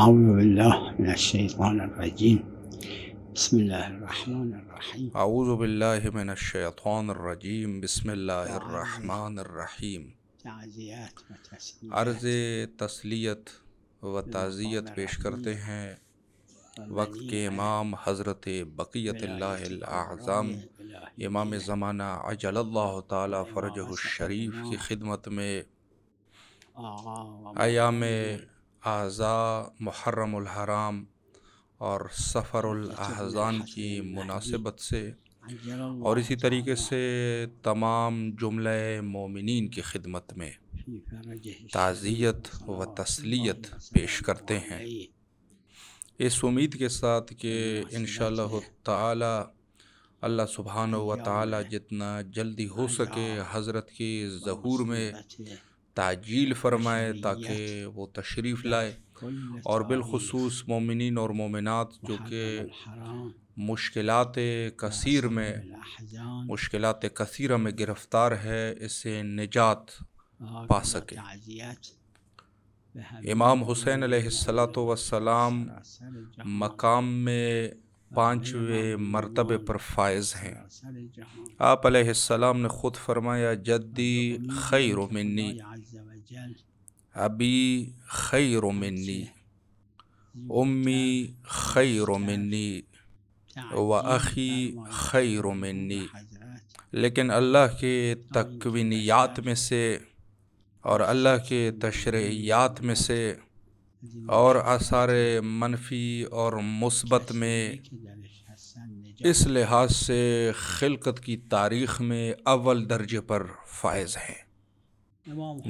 أعوذ بالله من الشيطان الرجيم بسم الله الرحمن الرحيم اعوذ باللہ من الشیطان الرجیم بسم اللہ الرحمن الرحیم۔ تعزیات و تسلیات عرض تسلیت و تعزیت پیش کرتے ہیں وقت کے امام حضرت بقیت اللہ الاعظم امام زمانہ عجل اللہ تعالی فرجہ الشریف کی خدمت میں ایام اعضاء محرم الحرام اور سفر الاحزان کی مناسبت سے اور اسی طریقے سے تمام جملہ مومنین کی خدمت میں تعزیت و تسلیت پیش کرتے ہیں، اس امید کے ساتھ کہ انشاءاللہ تعالی اللہ سبحانہ و تعالی جتنا جلدی ہو سکے حضرت کی ظہور میں تعجیل فرمائے تاکہ وہ تشریف لائے، اور بالخصوص مومنین اور مومنات جو کہ مشکلات کثیرہ میں گرفتار ہے، اس سے نجات پا سکے۔ امام حسین علیہ السلام مقام میں 5ویں مرتبے پر فائز ہیں۔ آپ علیہ السلام نے خود فرمایا جدی خیر منی، ابی خیر منی، امی خیر منی و اخی خیر منی، لیکن اللہ کے تکوینیات میں سے اور اللہ کے تشریعیات میں سے اور آثار منفی اور مثبت میں اس لحاظ سے خلقت کی تاریخ میں اول درجے پر فائز ہیں۔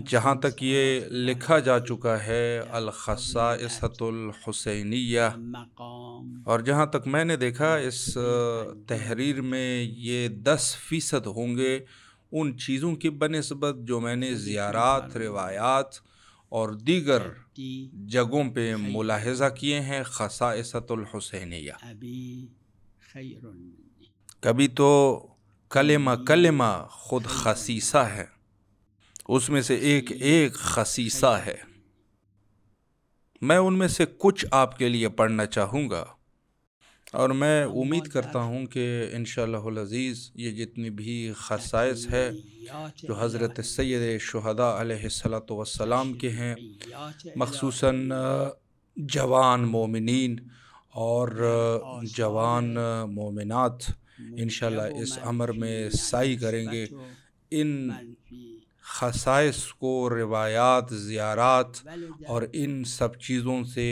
جہاں تک یہ لکھا جا چکا ہے الخصائصۃ الحسینیہ، اور جہاں تک میں نے دیکھا اس تحریر میں یہ 10% ہوں گے ان چیزوں کی بنسبت جو میں نے زیارات، روایات اور دیگر جگہوں پہ ملاحظہ کیے ہیں۔ خصائصۃ الحسینیہ، کبھی تو کلمہ خود خصیصہ ہے، اس میں سے ایک خصیصہ ہے۔ میں ان میں سے کچھ آپ کے لیے پڑھنا چاہوں گا، اور میں امید کرتا ہوں کہ انشاءاللہ العزیز یہ جتنی بھی خصائص ہے جو حضرت سید شہداء علیہ السلام کے ہیں، مخصوصاً جوان مومنین اور جوان مومنات انشاءاللہ اس امر میں سعی کریں گے ان خصائص کو روایات، زیارات اور ان سب چیزوں سے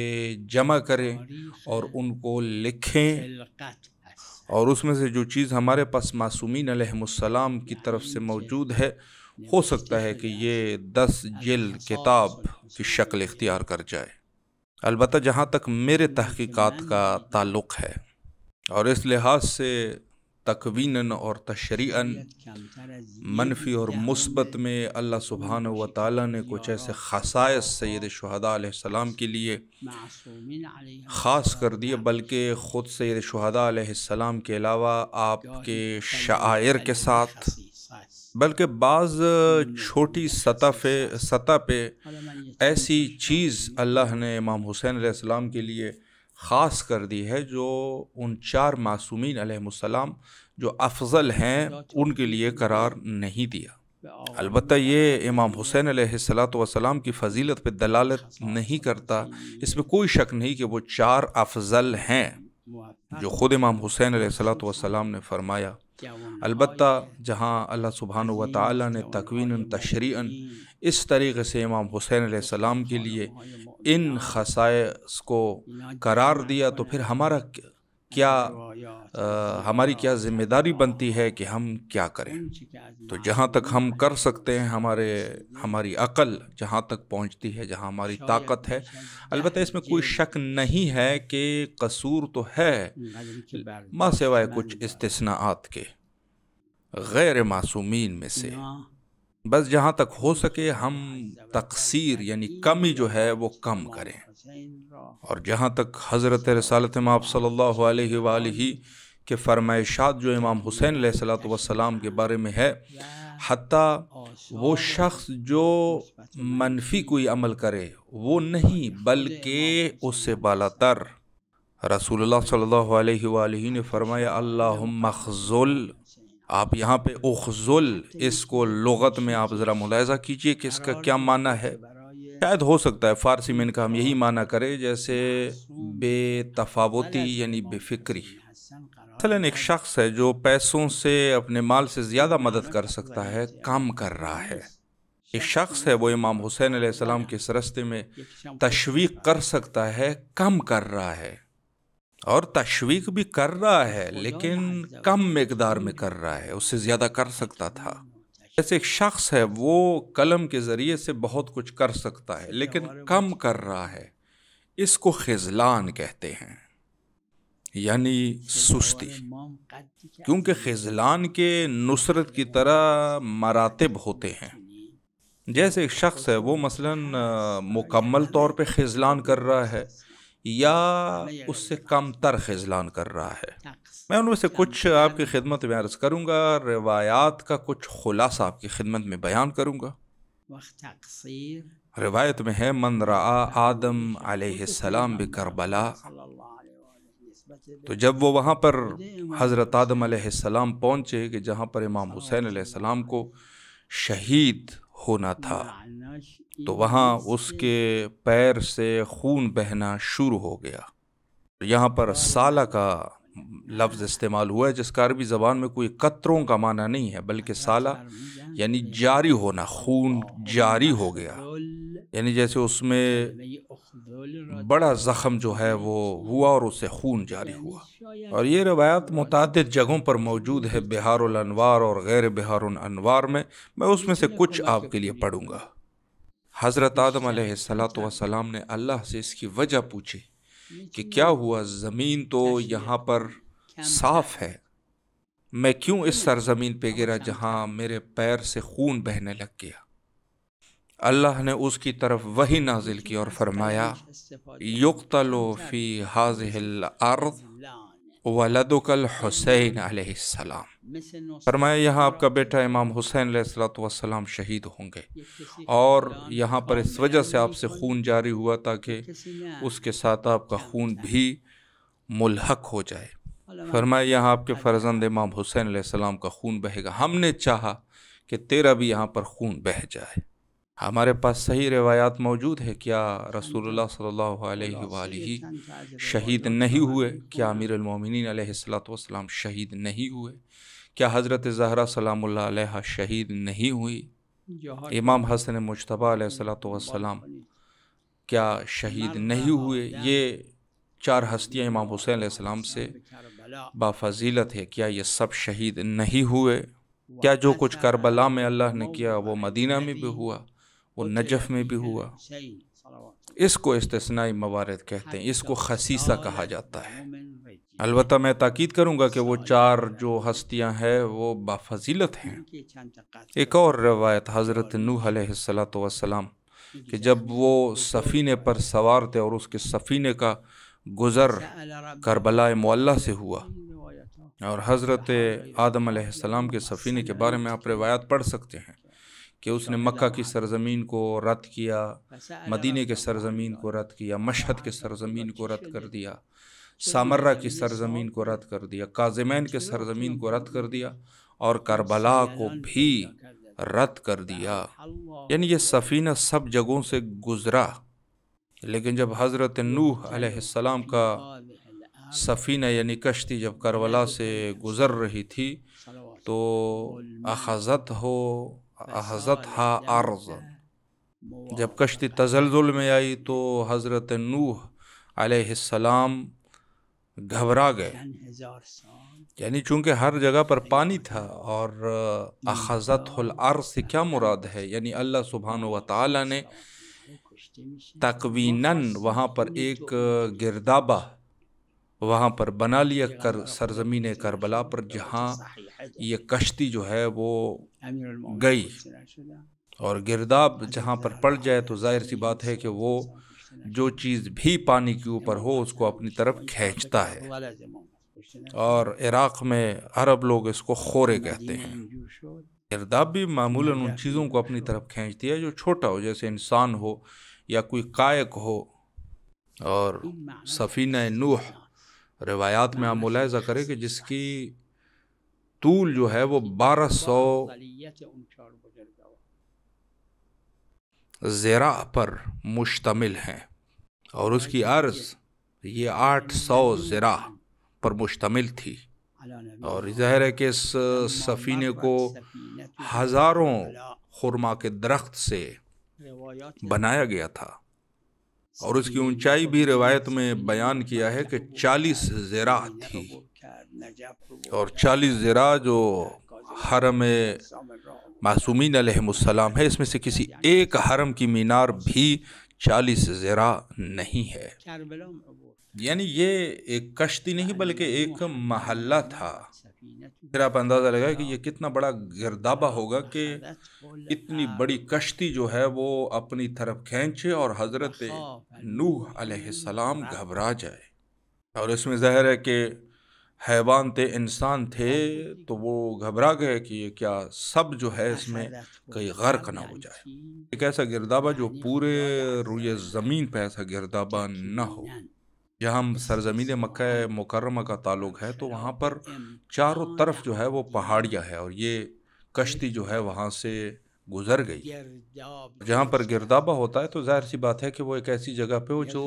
جمع کریں اور ان کو لکھیں، اور اس میں سے جو چیز ہمارے پاس معصومین علیہم السلام کی طرف سے موجود ہے، ہو سکتا ہے کہ یہ 10 جلد کتاب کی شکل اختیار کر جائے۔ البتہ جہاں تک میرے تحقیقات کا تعلق ہے، اور اس لحاظ سے تکویناً اور تشریعاً منفی اور مثبت میں اللہ سبحانہ و تعالیٰ نے کچھ ایسے خصائص سید شہداء علیہ السلام کے لیے خاص کر دیے، بلکہ خود سید شہداء علیہ السلام کے علاوہ آپ کے شعائر کے ساتھ، بلکہ بعض چھوٹی سطح پہ ایسی چیز اللہ نے امام حسین علیہ السلام کے لیے خاص کر دی ہے جو ان 4 معصومین علیہ السلام جو افضل ہیں ان کے لیے قرار نہیں دیا۔ البتہ یہ امام حسین علیہ السلام کی فضیلت پہ دلالت نہیں کرتا، اس میں کوئی شک نہیں کہ وہ 4 افضل ہیں جو خود امام حسین علیہ السلام نے فرمایا۔ البتہ جہاں اللہ سبحانہ و تعالیٰ نے تکویناً تشریعاً اس طریقے سے امام حسین علیہ السلام کے لیے ان خصائص کو قرار دیا، تو پھر ہماری کیا ذمہ داری بنتی ہے کہ ہم کیا کریں؟ تو جہاں تک ہم کر سکتے ہیں، ہماری عقل جہاں تک پہنچتی ہے، جہاں ہماری طاقت ہے، البتہ اس میں کوئی شک نہیں ہے کہ قصور تو ہے، ما سوائے کچھ استثناءات کے، غیر معصومین میں سے۔ بس جہاں تک ہو سکے ہم تقصیر یعنی کمی جو ہے وہ کم کریں، اور جہاں تک حضرت رسالت مآب صلی اللہ علیہ وآلہ کہ فرمائشات جو امام حسین علیہ الصلوۃ والسلام کے بارے میں ہے، حتیٰ وہ شخص جو منفی کوئی عمل کرے وہ نہیں بلکہ اس سے بالاتر۔ رسول اللہ صلی اللہ علیہ وآلہ نے فرمایا اللہم اخذل، آپ یہاں پہ اخذل اس کو لغت میں آپ ذرا ملاحظہ کیجئے کہ اس کا کیا معنی ہے۔ شاید ہو سکتا ہے فارسی میں ان کا ہم یہی معنی کرے جیسے بے تفاوتی یعنی بے فکری۔ مثلا ایک شخص ہے جو پیسوں سے اپنے مال سے زیادہ مدد کر سکتا ہے، کام کر رہا ہے۔ ایک شخص ہے وہ امام حسین علیہ السلام کے اس راستے میں تشویق کر سکتا ہے، کم کر رہا ہے، اور تشویق بھی کر رہا ہے لیکن کم مقدار میں کر رہا ہے، اس سے زیادہ کر سکتا تھا۔ جیسے ایک شخص ہے وہ قلم کے ذریعے سے بہت کچھ کر سکتا ہے لیکن کم کر رہا ہے، اس کو خذلان کہتے ہیں، یعنی سستی، کیونکہ خذلان کے نصرت کی طرح مراتب ہوتے ہیں۔ جیسے ایک شخص ہے وہ مثلاً مکمل طور پہ خذلان کر رہا ہے یا اس سے کم تر خذلان کر رہا ہے۔ میں ان میں سے کچھ آپ کی خدمت میں عرض کروں گا، روایات کا کچھ خلاصہ آپ کی خدمت میں بیان کروں گا۔ روایت میں ہے من رعا آدم علیہ السلام بکربلا، تو جب وہ وہاں پر حضرت آدم علیہ السلام پہنچے کہ جہاں پر امام حسین علیہ السلام کو شہید ہونا تھا، تو وہاں اس کے پیر سے خون بہنا شروع ہو گیا۔ یہاں پر سالہ کا لفظ استعمال ہوا ہے جس کا عربی زبان میں کوئی قطروں کا معنی نہیں ہے بلکہ سالہ یعنی جاری ہونا، خون جاری ہو گیا، یعنی جیسے اس میں بڑا زخم جو ہے وہ ہوا اور اس سے خون جاری ہوا۔ اور یہ روایات متعدد جگہوں پر موجود ہے، بہار الانوار اور غیر بہار الانوار میں اس میں سے کچھ آپ کے لیے پڑھوں گا۔ حضرت آدم علیہ السلام نے اللہ سے اس کی وجہ پوچھی کہ کیا ہوا، زمین تو یہاں پر صاف ہے، میں کیوں اس سرزمین پہ گرا جہاں میرے پیر سے خون بہنے لگ گیا؟ اللہ نے اس کی طرف وحی نازل کی اور فرمایا یقتل فی ہذہ الارض ولدک الحسین علیہ السلام، فرمایا یہاں آپ کا بیٹا امام حسین علیہ السلام شہید ہوں گے، اور یہاں پر اس وجہ سے آپ سے خون جاری ہوا تاکہ اس کے ساتھ آپ کا خون بھی ملحق ہو جائے۔ فرمایا یہاں آپ کے فرزند امام حسین علیہ السلام کا خون بہے گا، ہم نے چاہا کہ تیرا بھی یہاں پر خون بہہ جائے۔ ہمارے پاس صحیح روایات موجود ہے، کیا رسول اللہ صلی اللہ علیہ وآلہ شہید نہیں ہوئے؟ کیا امیر المومنین علیہ السلام شہید نہیں ہوئے؟ کیا حضرت زہرا سلام اللہ علیہ شہید نہیں ہوئی؟ امام حسن مجتبیٰ علیہ السلام کیا شہید نہیں ہوئے؟ یہ چار ہستیاں امام حسین علیہ السلام سے بافضیلت ہے، کیا یہ سب شہید نہیں ہوئے؟ کیا جو کچھ کربلا میں اللہ نے کیا وہ مدینہ میں بھی ہوا، وہ نجف میں بھی ہوا؟ اس کو استثنائی موارد کہتے ہیں، اس کو خصیصہ کہا جاتا ہے۔ البتہ میں تاکید کروں گا کہ وہ چار جو ہستیاں ہیں وہ بافضیلت ہیں۔ ایک اور روایت حضرت نوح علیہ السلام کہ جب وہ سفینے پر سوار تھے اور اس کے سفینے کا گزر کربلا معلیٰ سے ہوا، اور حضرت آدم علیہ السلام کے سفینے کے بارے میں آپ روایات پڑھ سکتے ہیں کہ اس نے مکہ کی سرزمین کو رد کیا، مدینے کے سرزمین کو رد کیا، مشہد کے سرزمین کو رد کر دیا، سامرہ کی سرزمین کو رد کر دیا، کاظمین کے سرزمین کو رد کر دیا، اور کربلا کو بھی رد کر دیا۔ یعنی یہ سفینہ سب جگہوں سے گزرا، لیکن جب حضرت نوح علیہ السلام کا سفینہ یعنی کشتی جب کربلا سے گزر رہی تھی تو اخذتھا ارض، جب کشتی تزلزل میں آئی تو حضرت نوح علیہ السلام گھبرا گئے، یعنی چونکہ ہر جگہ پر پانی تھا، اور اخذتہ الارض سے کیا مراد ہے؟ یعنی اللہ سبحانہ و تعالی نے تقویناً وہاں پر ایک گردابہ وہاں پر بنا لیا سرزمین کربلا پر، جہاں یہ کشتی جو ہے وہ گئی، اور گرداب جہاں پر پڑ جائے تو ظاہر سی بات ہے کہ وہ جو چیز بھی پانی کے اوپر ہو اس کو اپنی طرف کھینچتا ہے۔ اور عراق میں عرب لوگ اس کو خورے کہتے ہیں۔ گرداب بھی معمولاً ان چیزوں کو اپنی طرف کھینچتی ہے جو چھوٹا ہو، جیسے انسان ہو یا کوئی قائق ہو۔ اور سفینہ نوح روایات میں آپ ملاحظہ کریں کہ جس کی طول جو ہے وہ 1200 ذراع پر مشتمل ہے، اور اس کی عرض یہ 800 ذراع پر مشتمل تھی۔ اور ظاہر ہے کہ اس سفینے کو ہزاروں خرما کے درخت سے بنایا گیا تھا، اور اس کی اونچائی بھی روایت میں بیان کیا ہے کہ 40 ذراع تھی، اور 40 ذراع جو حرم معصومین علیہ السلام ہے، اس میں سے کسی ایک حرم کی مینار بھی 40 ذراع نہیں ہے۔ یعنی یہ ایک کشتی نہیں بلکہ ایک محلہ تھا۔ پھر آپ اندازہ لگائیں کہ یہ کتنا بڑا گردابہ ہوگا کہ اتنی بڑی کشتی جو ہے وہ اپنی طرف کھینچے اور حضرت نوح علیہ السلام گھبرا جائے۔ اور اس میں ظاہر ہے کہ حیوان تھے، انسان تھے، تو وہ گھبرا گئے کہ یہ کیا سب جو ہے اس میں کہیں غرق نہ ہو جائے۔ ایک ایسا گردابہ جو پورے روئے زمین پہ ایسا گردابہ نہ ہو۔ جہاں سرزمین مکہ مکرمہ کا تعلق ہے تو وہاں پر چاروں طرف جو ہے وہ پہاڑیاں ہے، اور یہ کشتی جو ہے وہاں سے گزر گئی۔ جہاں پر گردابہ ہوتا ہے تو ظاہر سی بات ہے کہ وہ ایک ایسی جگہ پہ ہو جو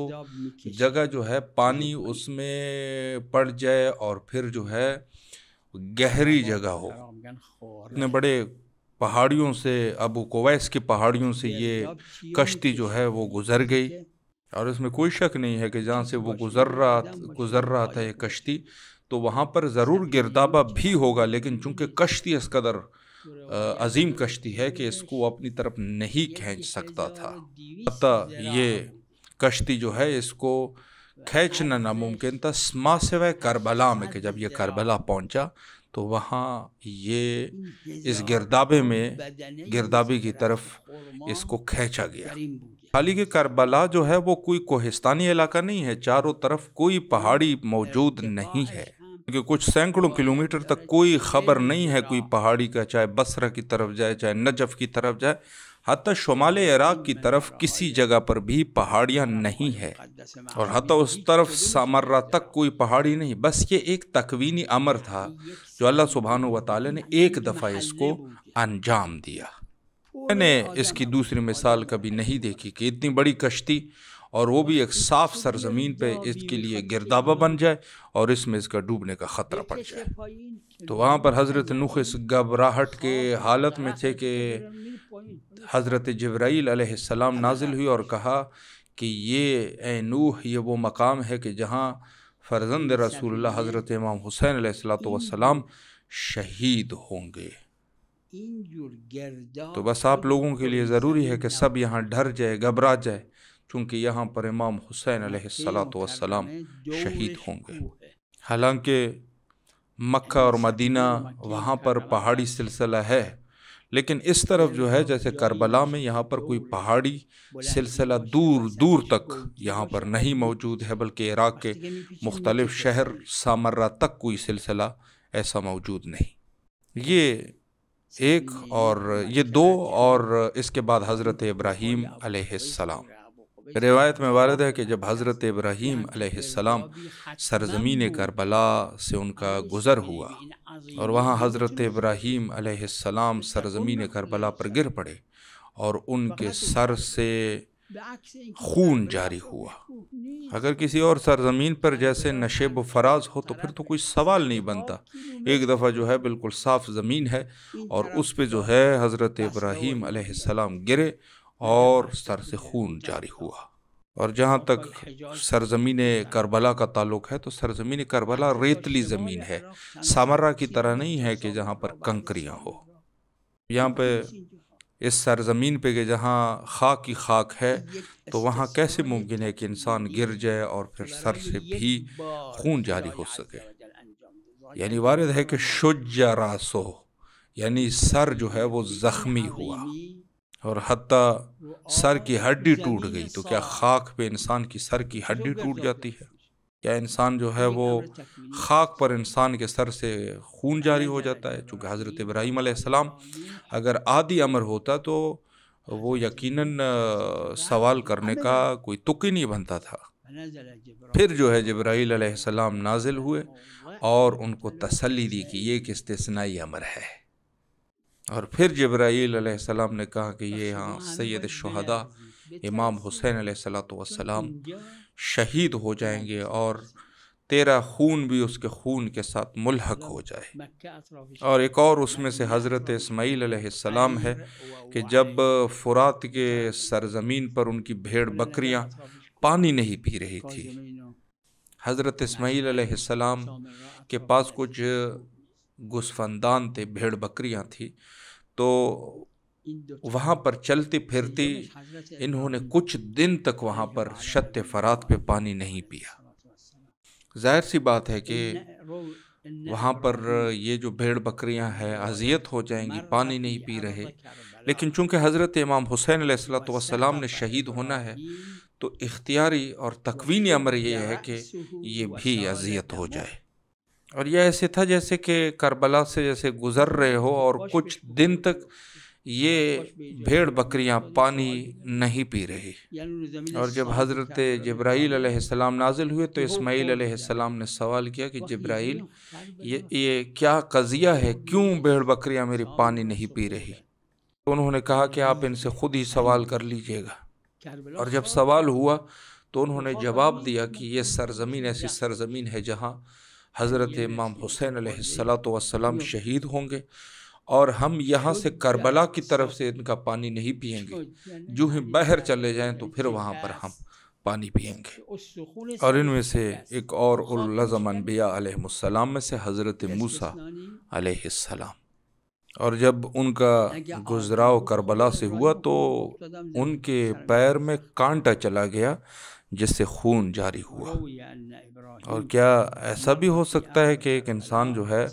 جگہ جو ہے پانی اس میں پڑ جائے، اور پھر جو ہے گہری جگہ ہو۔ اتنے بڑے پہاڑیوں سے، ابو کویس کی پہاڑیوں سے یہ کشتی جو ہے وہ گزر گئی، اور اس میں کوئی شک نہیں ہے کہ جہاں سے وہ گزر رہا تھا یہ کشتی، تو وہاں پر ضرور گردابہ بھی ہوگا، لیکن چونکہ کشتی اس قدر عظیم کشتی ہے کہ اس کو اپنی طرف نہیں کھینچ سکتا تھا۔ حتیٰ یہ کشتی جو ہے اس کو کھینچنا ناممکن تھا، ماں سوائے کربلا میں، کہ جب یہ کربلا پہنچا تو وہاں یہ اس گردابے کی طرف اس کو کھینچا گیا۔ حالانکہ کربلا جو ہے وہ کوئی کوہستانی علاقہ نہیں ہے، چاروں طرف کوئی پہاڑی موجود نہیں ہے، کیونکہ کچھ سینکڑوں کلومیٹر تک کوئی خبر نہیں ہے کوئی پہاڑی کا، چاہے بصرہ کی طرف جائے، چاہے نجف کی طرف جائے، حتیٰ شمال عراق کی طرف کسی جگہ پر بھی پہاڑیاں نہیں ہے، اور حتیٰ اس طرف سامرہ تک کوئی پہاڑی نہیں۔ بس یہ ایک تکوینی امر تھا جو اللہ سبحانہ وتعالی نے ایک دفعہ اس کو انجام دیا۔ میں نے اس کی دوسری مثال کبھی نہیں دیکھی کہ اتنی بڑی کشتی، اور وہ بھی ایک صاف سرزمین پہ، اس کے لیے گردابہ بن جائے اور اس میں اس کا ڈوبنے کا خطرہ پڑ جائے۔ تو وہاں پر حضرت نوح اس گھبراہٹ کے حالت میں تھے کہ حضرت جبرائیل علیہ السلام نازل ہوئی اور کہا کہ یہ اے نوح، یہ وہ مقام ہے کہ جہاں فرزند رسول اللہ حضرت امام حسین علیہ السلام شہید ہوں گے۔ تو بس آپ لوگوں کے لیے ضروری ہے کہ سب یہاں ڈر جائے، گھبرا جائے، چونکہ یہاں پر امام حسین علیہ السلام شہید ہوں گے۔ حالانکہ مکہ اور مدینہ وہاں پر پہاڑی سلسلہ ہے، لیکن اس طرف جو ہے جیسے کربلا میں یہاں پر کوئی پہاڑی سلسلہ دور دور تک یہاں پر نہیں موجود ہے، بلکہ عراق کے مختلف شہر سامرہ تک کوئی سلسلہ ایسا موجود نہیں۔ یہ ایک اور یہ دو، اور اس کے بعد حضرت ابراہیم علیہ السلام۔ روایت میں وارد ہے کہ جب حضرت ابراہیم علیہ السلام سرزمین کربلا سے ان کا گزر ہوا، اور وہاں حضرت ابراہیم علیہ السلام سرزمین کربلا پر گر پڑے، اور ان کے سر سے خون جاری ہوا۔ اگر کسی اور سرزمین پر جیسے نشیب و فراز ہو تو پھر تو کوئی سوال نہیں بنتا، ایک دفعہ جو ہے بالکل صاف زمین ہے، اور اس پہ جو ہے حضرت ابراہیم علیہ السلام گرے اور سر سے خون جاری ہوا۔ اور جہاں تک سرزمین کربلا کا تعلق ہے تو سرزمین کربلا ریتلی زمین ہے، سامرہ کی طرح نہیں ہے کہ جہاں پر کنکریاں ہو۔ یہاں پہ اس سرزمین پہ کہ جہاں خاک کی خاک ہے، تو وہاں کیسے ممکن ہے کہ انسان گر جائے اور پھر سر سے بھی خون جاری ہو سکے؟ یعنی وارد ہے کہ شج راسو، یعنی سر جو ہے وہ زخمی ہوا، اور حتیٰ سر کی ہڈی ٹوٹ گئی۔ تو کیا خاک پہ انسان کی سر کی ہڈی ٹوٹ جاتی ہے؟ کیا انسان جو ہے وہ خاک پر انسان کے سر سے خون جاری ہو جاتا ہے؟ چونکہ حضرت ابراہیم علیہ السلام اگر عادی امر ہوتا تو وہ یقیناً سوال کرنے کا کوئی تک ہی نہیں بنتا تھا۔ پھر جو ہے جبرائیل علیہ السلام نازل ہوئے اور ان کو تسلی دی کہ یہ ایک استثنائی امر ہے، اور پھر جبرائیل علیہ السلام نے کہا کہ یہ ہاں سید الشہداء امام حسین علیہ السلام شہید ہو جائیں گے اور تیرا خون بھی اس کے خون کے ساتھ ملحق ہو جائے۔ اور ایک اور اس میں سے حضرت اسماعیل علیہ السلام ہے کہ جب فرات کے سرزمین پر ان کی بھیڑ بکریاں پانی نہیں پی رہی تھی، حضرت اسماعیل علیہ السلام کے پاس کچھ گوسفندان تھے، بھیڑ بکریاں تھی، تو وہاں پر چلتی پھرتی انہوں نے کچھ دن تک وہاں پر شط فرات پہ پانی نہیں پیا۔ ظاہر سی بات ہے کہ وہاں پر یہ جو بھیڑ بکریاں ہیں اذیت ہو جائیں گی، پانی نہیں پی رہے، لیکن چونکہ حضرت امام حسین علیہ السلام نے شہید ہونا ہے تو اختیاری اور تکوینی امر یہ ہے کہ یہ بھی اذیت ہو جائے۔ اور یہ ایسے تھا جیسے کہ کربلا سے جیسے گزر رہے ہو اور کچھ دن تک یہ بھیڑ بکریاں پانی نہیں پی رہی، اور جب حضرت جبرائیل علیہ السلام نازل ہوئے تو اسماعیل علیہ السلام نے سوال کیا کہ جبرائیل یہ کیا قضیہ ہے، کیوں بھیڑ بکریاں میری پانی نہیں پی رہی؟ تو انہوں نے کہا کہ آپ ان سے خود ہی سوال کر لیجئے گا۔ اور جب سوال ہوا تو انہوں نے جواب دیا کہ یہ سرزمین ایسی سرزمین ہے جہاں حضرت امام حسین علیہ السلام شہید ہوں گے، اور ہم یہاں سے کربلا کی طرف سے ان کا پانی نہیں پیئیں گے، جو ہی باہر چلے جائیں تو پھر وہاں پر ہم پانی پیئیں گے۔ اور ان میں سے ایک اور اولوالعزم انبیاء علیہ السلام میں سے حضرت موسیٰ علیہ السلام، اور جب ان کا گزراؤ کربلا سے ہوا تو ان کے پیر میں کانٹا چلا گیا جس سے خون جاری ہوا۔ اور کیا ایسا بھی ہو سکتا ہے کہ ایک انسان جو ہے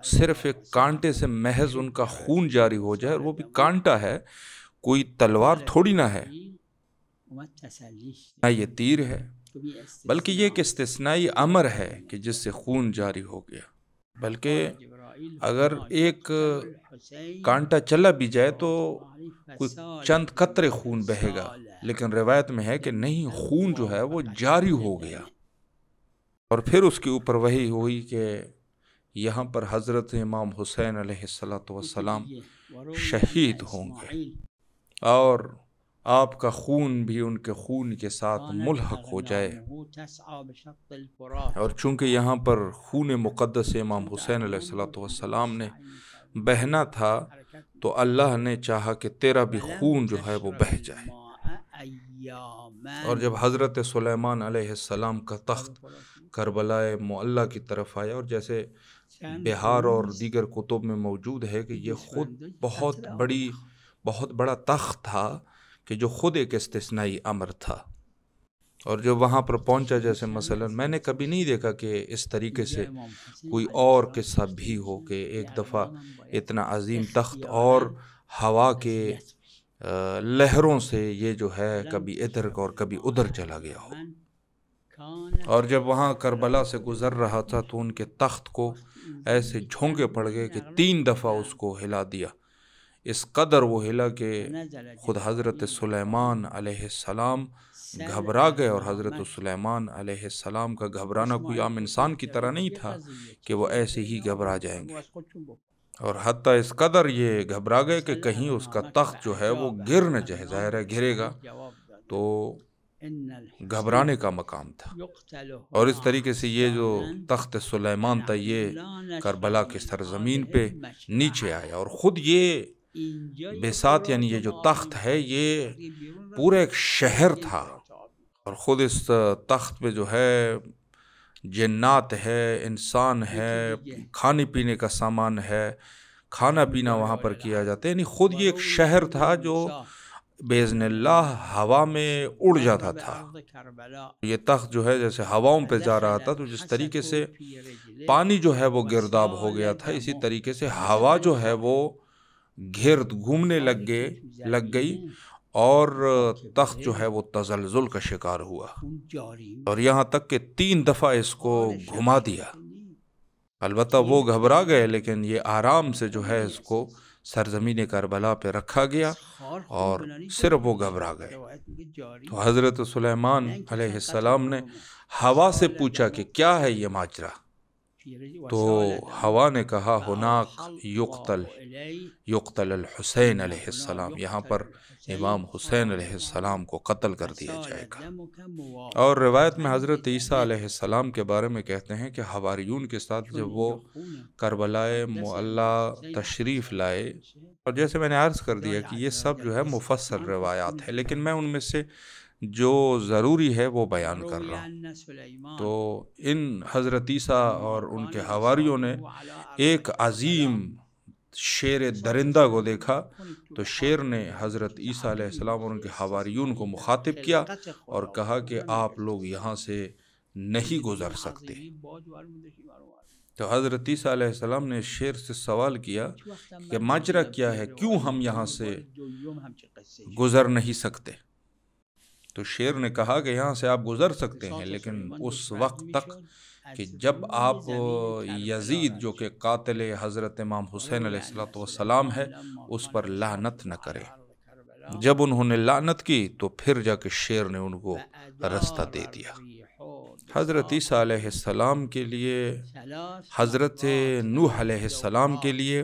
صرف ایک کانٹے سے محض ان کا خون جاری ہو جائے، اور وہ بھی کانٹا ہے، کوئی تلوار تھوڑی نہ ہے، نہ یہ تیر ہے، بلکہ یہ ایک استثنائی امر ہے کہ جس سے خون جاری ہو گیا۔ بلکہ اگر ایک کانٹا چلا بھی جائے تو کوئی چند قطرے خون بہے گا، لیکن روایت میں ہے کہ نہیں، خون جو ہے وہ جاری ہو گیا۔ اور پھر اس کے اوپر وحی ہوئی کہ یہاں پر حضرت امام حسین علیہ السلام شہید ہوں گے اور آپ کا خون بھی ان کے خون کے ساتھ ملحق ہو جائے۔ اور چونکہ یہاں پر خون مقدس امام حسین علیہ السلام نے بہنا تھا تو اللہ نے چاہا کہ تیرا بھی خون جو ہے وہ بہہ جائے۔ اور جب حضرت سلیمان علیہ السلام کا تخت کربلا معلی کی طرف آیا، اور جیسے بہار اور دیگر کتب میں موجود ہے کہ یہ خود بہت بڑا تخت تھا کہ جو خود ایک استثنائی امر تھا، اور جب وہاں پر پہنچا، جیسے مثلا میں نے کبھی نہیں دیکھا کہ اس طریقے سے کوئی اور قصہ بھی ہو کہ ایک دفعہ اتنا عظیم تخت اور ہوا کے لہروں سے یہ جو ہے کبھی ادھر اور کبھی ادھر چلا گیا ہو۔ اور جب وہاں کربلا سے گزر رہا تھا تو ان کے تخت کو ایسے جھونکے پڑ گئے کہ 3 دفعہ اس کو ہلا دیا، اس قدر وہ ہلا کہ خود حضرت سلیمان علیہ السلام گھبرا گئے، اور حضرت سلیمان علیہ السلام کا گھبرانا کوئی عام انسان کی طرح نہیں تھا کہ وہ ایسے ہی گھبرا جائیں گے، اور حتیٰ اس قدر یہ گھبرا گئے کہ کہیں اس کا تخت جو ہے وہ گر نہ جائے، ظاہر ہے گرے گا تو گھبرانے کا مقام تھا۔ اور اس طریقے سے یہ جو تخت سلیمان تھا یہ کربلا کے سرزمین پہ نیچے آیا، اور خود یہ بساط یعنی یہ جو تخت ہے یہ پورا ایک شہر تھا، اور خود اس تخت پہ جو ہے جنات ہے، انسان ہے، کھانے پینے کا سامان ہے، کھانا پینا وہاں پر کیا جاتا ہے، یعنی خود یہ ایک شہر تھا جو باذن اللہ ہوا میں اڑ جاتا تھا۔ یہ تخت جو ہے جیسے ہواؤں پہ جا رہا تھا، تو جس طریقے سے پانی جو ہے وہ گرداب ہو گیا تھا، اسی طریقے سے ہوا جو ہے وہ گرد گھومنے لگ گئی، اور تخت جو ہے وہ تزلزل کا شکار ہوا، اور یہاں تک کہ 3 دفعہ اس کو گھما دیا۔ البتہ وہ گھبرا گئے، لیکن یہ آرام سے جو ہے اس کو سرزمین کربلا پہ رکھا گیا اور صرف وہ گھبرا گئے۔ تو حضرت سلیمان علیہ السلام نے ہوا سے پوچھا کہ کیا ہے یہ ماجرا؟ تو ہوا نے کہا ہناک یقتل الحسین علیہ السلام، یہاں پر امام حسین علیہ السلام کو قتل کر دیا جائے گا۔ اور روایت میں حضرت عیسیٰ علیہ السلام کے بارے میں کہتے ہیں کہ حواریون کے ساتھ جب وہ کربلائے معلی تشریف لائے، اور جیسے میں نے عرض کر دیا کہ یہ سب جو ہے مفصل روایات ہے، لیکن میں ان میں سے جو ضروری ہے وہ بیان کر رہا ہوں۔ تو ان حضرت عیسیٰ اور ان کے حواریوں نے ایک عظیم شیر درندہ کو دیکھا، تو شیر نے حضرت عیسیٰ علیہ السلام اور ان کے حواریون کو مخاطب کیا اور کہا کہ آپ لوگ یہاں سے نہیں گزر سکتے۔ تو حضرت عیسیٰ علیہ السلام نے شیر سے سوال کیا کہ ماجرا کیا ہے، کیوں ہم یہاں سے گزر نہیں سکتے؟ تو شیر نے کہا کہ یہاں سے آپ گزر سکتے ہیں، لیکن اس وقت تک کہ جب آپ یزید جو کہ قاتل حضرت امام حسین علیہ السلام ہے اس پر لعنت نہ کریں۔ جب انہوں نے لعنت کی تو پھر جا کے شیر نے ان کو رستہ دے دیا۔ حضرت عیسیٰ علیہ السلام کے لیے، حضرت نوح علیہ السلام کے لیے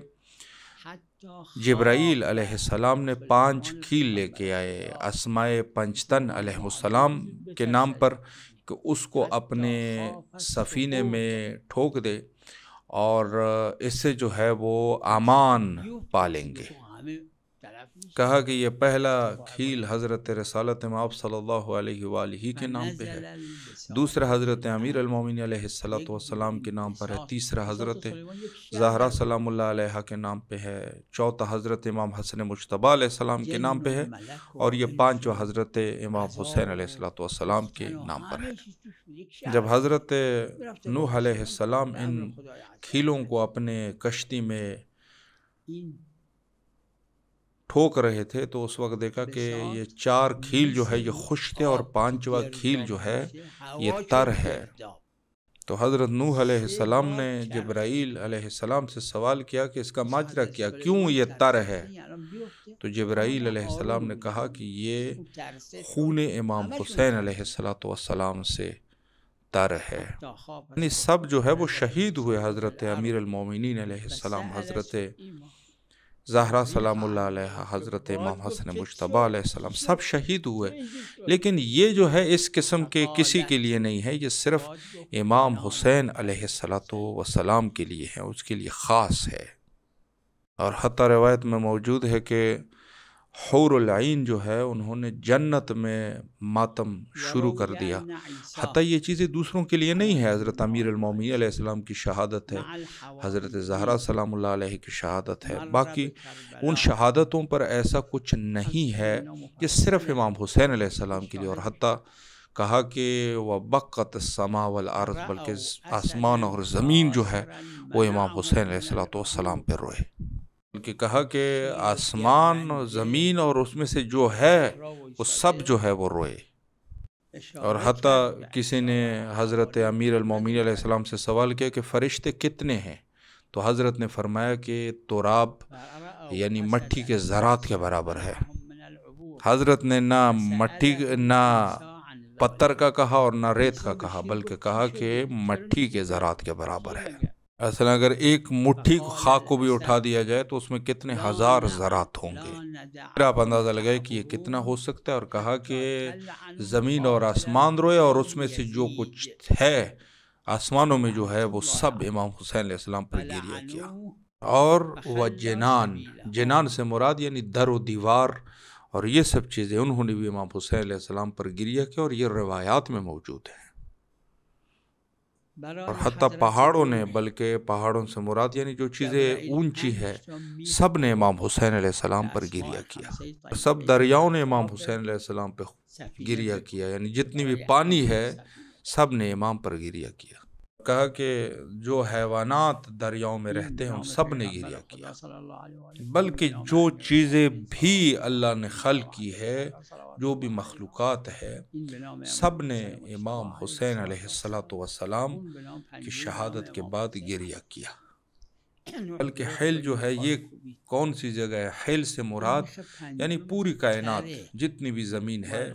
جبرائیل علیہ السلام نے 5 کھیل لے کے آئے اسماء پنجتن علیہ السلام کے نام پر، کہ اس کو اپنے سفینے میں ٹھوک دے اور اس سے جو ہے وہ امان پالیں گے۔ کہا کہ یہ پہلا کھیل حضرت رسالت مآب صلی اللہ علیہ وآلہ کے نام پہ ہے، دوسرا حضرت امیر المومنین علیہ السلام کے نام پر ہے، تیسرا حضرت زہرا سلام اللہ علیہ کے نام پہ ہے، چوتھا حضرت امام حسن مجتبی علیہ السلام کے نام پہ ہے، اور یہ 5واں حضرت امام حسین علیہ السلام کے نام پر ہے۔ جب حضرت نوح علیہ السلام ان کھیلوں کو اپنے کشتی میں ٹھوک رہے تھے تو اس وقت دیکھا کہ یہ 4 کھیل جو ہے یہ خشک تھے اور 5واں کھیل جو ہے یہ تر ہے۔ تو حضرت نوح علیہ السلام نے جبرائیل علیہ السلام سے سوال کیا کہ اس کا ماجرا کیا، کیوں یہ تر ہے؟ تو جبرائیل علیہ السلام نے کہا کہ یہ خون امام حسین علیہ السلام سے تر ہے۔ یعنی سب جو ہے وہ شہید ہوئے، حضرت امیر المومنین علیہ السلام، حضرت زہرا سلام اللہ علیہ، حضرت امام حسن مجتبی علیہ السلام، سب شہید ہوئے، لیکن یہ جو ہے اس قسم کے کسی کے لیے نہیں ہے، یہ صرف امام حسین علیہ السلام کے لیے ہے، اس کے لیے خاص ہے۔ اور حتیٰ روایت میں موجود ہے کہ حور العین جو ہے انہوں نے جنت میں ماتم شروع کر دیا، حتیٰ یہ چیزیں دوسروں کے لیے نہیں ہے۔ حضرت امیر المومنین علیہ السلام کی شہادت ہے، حضرت زہرا سلام اللہ علیہ کی شہادت ہے، باقی ان شہادتوں پر ایسا کچھ نہیں ہے، یہ صرف امام حسین علیہ السلام کے لیے۔ اور حتیٰ کہا کہ وَبَقَّتِ السَّمَاءُ وَالْأَرْضُ، بلکہ آسمان اور زمین جو ہے وہ امام حسین علیہ السلام پہ روئے، کہ کہا کہ آسمان اور زمین اور اس میں سے جو ہے وہ سب جو ہے وہ روئے۔ اور حتیٰ کسی نے حضرت امیر المومنین علیہ السلام سے سوال کیا کہ فرشتے کتنے ہیں؟ تو حضرت نے فرمایا کہ تراب یعنی مٹی کے ذرات کے برابر ہے۔ حضرت نے نہ مٹی نہ پتھر کا کہا اور نہ ریت کا کہا، بلکہ کہا کہ مٹی کے ذرات کے برابر ہے۔ اصلا اگر ایک مٹھی خاک کو بھی اٹھا دیا جائے تو اس میں کتنے ہزار ذرات ہوں گے، پھر آپ اندازہ لگائے کہ یہ کتنا ہو سکتا ہے۔ اور کہا کہ زمین اور آسمان روئے اور اس میں سے جو کچھ ہے آسمانوں میں جو ہے وہ سب امام حسین علیہ السلام پر گریہ کیا۔ اور وہ جنان سے مراد یعنی در و دیوار اور یہ سب چیزیں انہوں نے بھی امام حسین علیہ السلام پر گریہ کیا، اور یہ روایات میں موجود ہیں۔ اور حتیٰ پہاڑوں نے، بلکہ پہاڑوں سے مراد یعنی جو چیزیں اونچی ہے، سب نے امام حسین علیہ السلام پر گریہ کیا۔ سب دریاؤں نے امام حسین علیہ السلام پہ گریہ کیا، یعنی جتنی بھی پانی ہے سب نے امام پر گریہ کیا۔ کہا کہ جو حیوانات دریاؤں میں رہتے ہیں ان سب نے گریہ کیا، بلکہ جو چیزیں بھی اللہ نے خلق کی ہے، جو بھی مخلوقات ہے، سب نے امام حسین علیہ السلام کی شہادت کے بعد گریہ کیا۔ بلکہ حیل جو ہے یہ کون سی جگہ ہے؟ حیل سے مراد یعنی پوری کائنات، جتنی بھی زمین ہے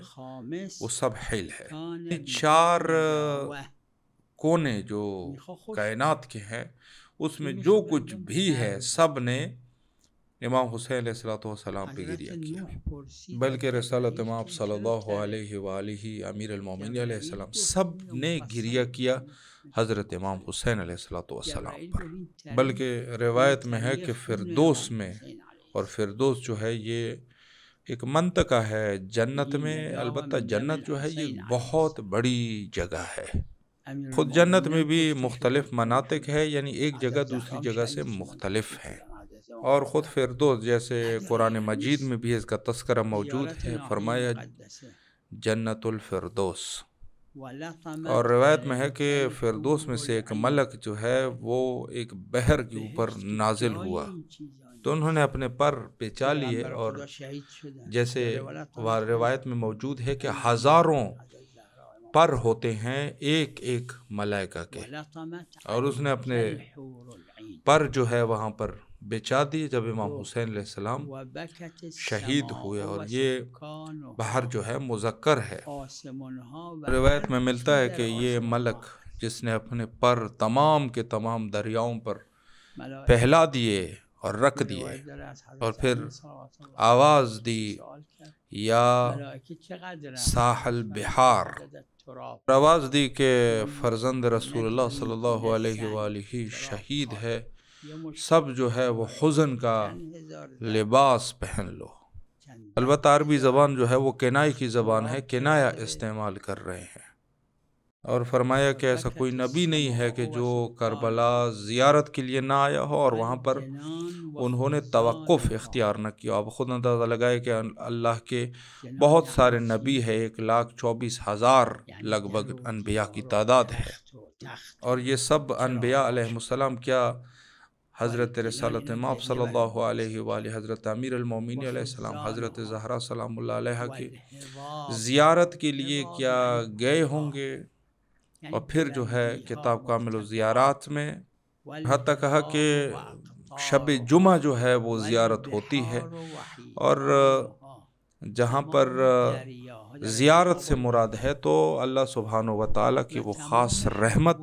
وہ سب حیل ہے۔ 4 کونے جو کائنات کے ہیں اس میں جو کچھ بھی ہے سب نے امام حسین علیہ السلام پہ گریہ کیا۔ بلکہ رسالت امام صلی اللہ علیہ وآلہ امیر المومنین علیہ السلام سب نے گریہ کیا حضرت امام حسین علیہ السلام پر۔ بلکہ روایت میں ہے کہ فردوس میں، اور فردوس جو ہے یہ ایک منطقہ ہے جنت میں، البتہ جنت جو ہے یہ بہت بڑی جگہ ہے۔ خود جنت میں بھی مختلف مناطق ہے، یعنی ایک جگہ دوسری جگہ سے مختلف ہے۔ اور خود فردوس جیسے قرآن مجید میں بھی اس کا تذکرہ موجود ہے، فرمایا جنت الفردوس۔ اور روایت میں ہے کہ فردوس میں سے ایک ملک جو ہے وہ ایک بحر کے اوپر نازل ہوا، تو انہوں نے اپنے پر پیچا لیے، اور جیسے روایت میں موجود ہے کہ ہزاروں پر ہوتے ہیں ایک ایک ملائکہ کے، اور اس نے اپنے پر جو ہے وہاں پر بچا دی جب امام حسین علیہ السلام شہید ہوئے۔ اور یہ بحر جو ہے مذکر ہے۔ روایت میں ملتا ہے کہ یہ ملک جس نے اپنے پر تمام کے تمام دریاؤں پر پھیلا دیے اور رکھ دیے، اور پھر آواز دی یا ساحل بحار، آواز دی کہ فرزند رسول اللہ صلی اللہ علیہ وآلہ شہید ہے، سب جو ہے وہ حزن کا لباس پہن لو۔ البتہ عربی زبان جو ہے وہ کنائے کی زبان ہے، کنایہ استعمال کر رہے ہیں۔ اور فرمایا کہ ایسا کوئی نبی نہیں ہے کہ جو کربلا زیارت کے لیے نہ آیا ہو اور وہاں پر انہوں نے توقف اختیار نہ کیا۔ اب خود اندازہ لگائے کہ اللہ کے بہت سارے نبی ہے، 1,24,000 لگ بھگ انبیاء کی تعداد ہے، اور یہ سب انبیاء علیہ السلام کیا حضرت رسالت امام صلی اللہ علیہ وآلہ، حضرت امیر المومنین علیہ السلام، حضرت زہرا سلام اللہ علیہ کی زیارت کے لیے کیا گئے ہوں گے؟ اور پھر جو ہے کتاب کامل الزیارات میں حتیٰ کہا کہ شب جمعہ جو ہے وہ زیارت ہوتی ہے، اور جہاں پر زیارت سے مراد ہے تو اللہ سبحانہ و تعالیٰ کی وہ خاص رحمت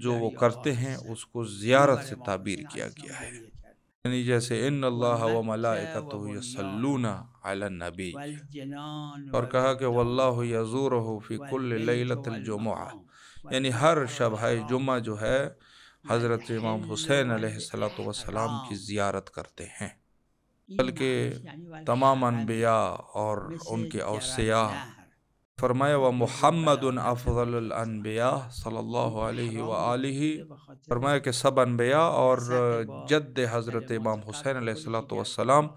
جو وہ کرتے ہیں اس کو زیارت سے تعبیر کیا گیا ہے، یعنی جیسے ان اللہ و ملائکتہ یصلون علی النبی، اور کہا کہ واللہ یزورہ فی کل لیلۃ الجمعہ، یعنی ہر شب جمعہ جو ہے حضرت امام حسین علیہ السلام کی زیارت کرتے ہیں۔ بلکہ تمام انبیاء اور ان کے اوصیاء، فرمایا ومحمد افضل الانبیاء صلی اللہ علیہ وآلہ، فرمایا کہ سب انبیاء اور جد حضرت امام حسین علیہ السلام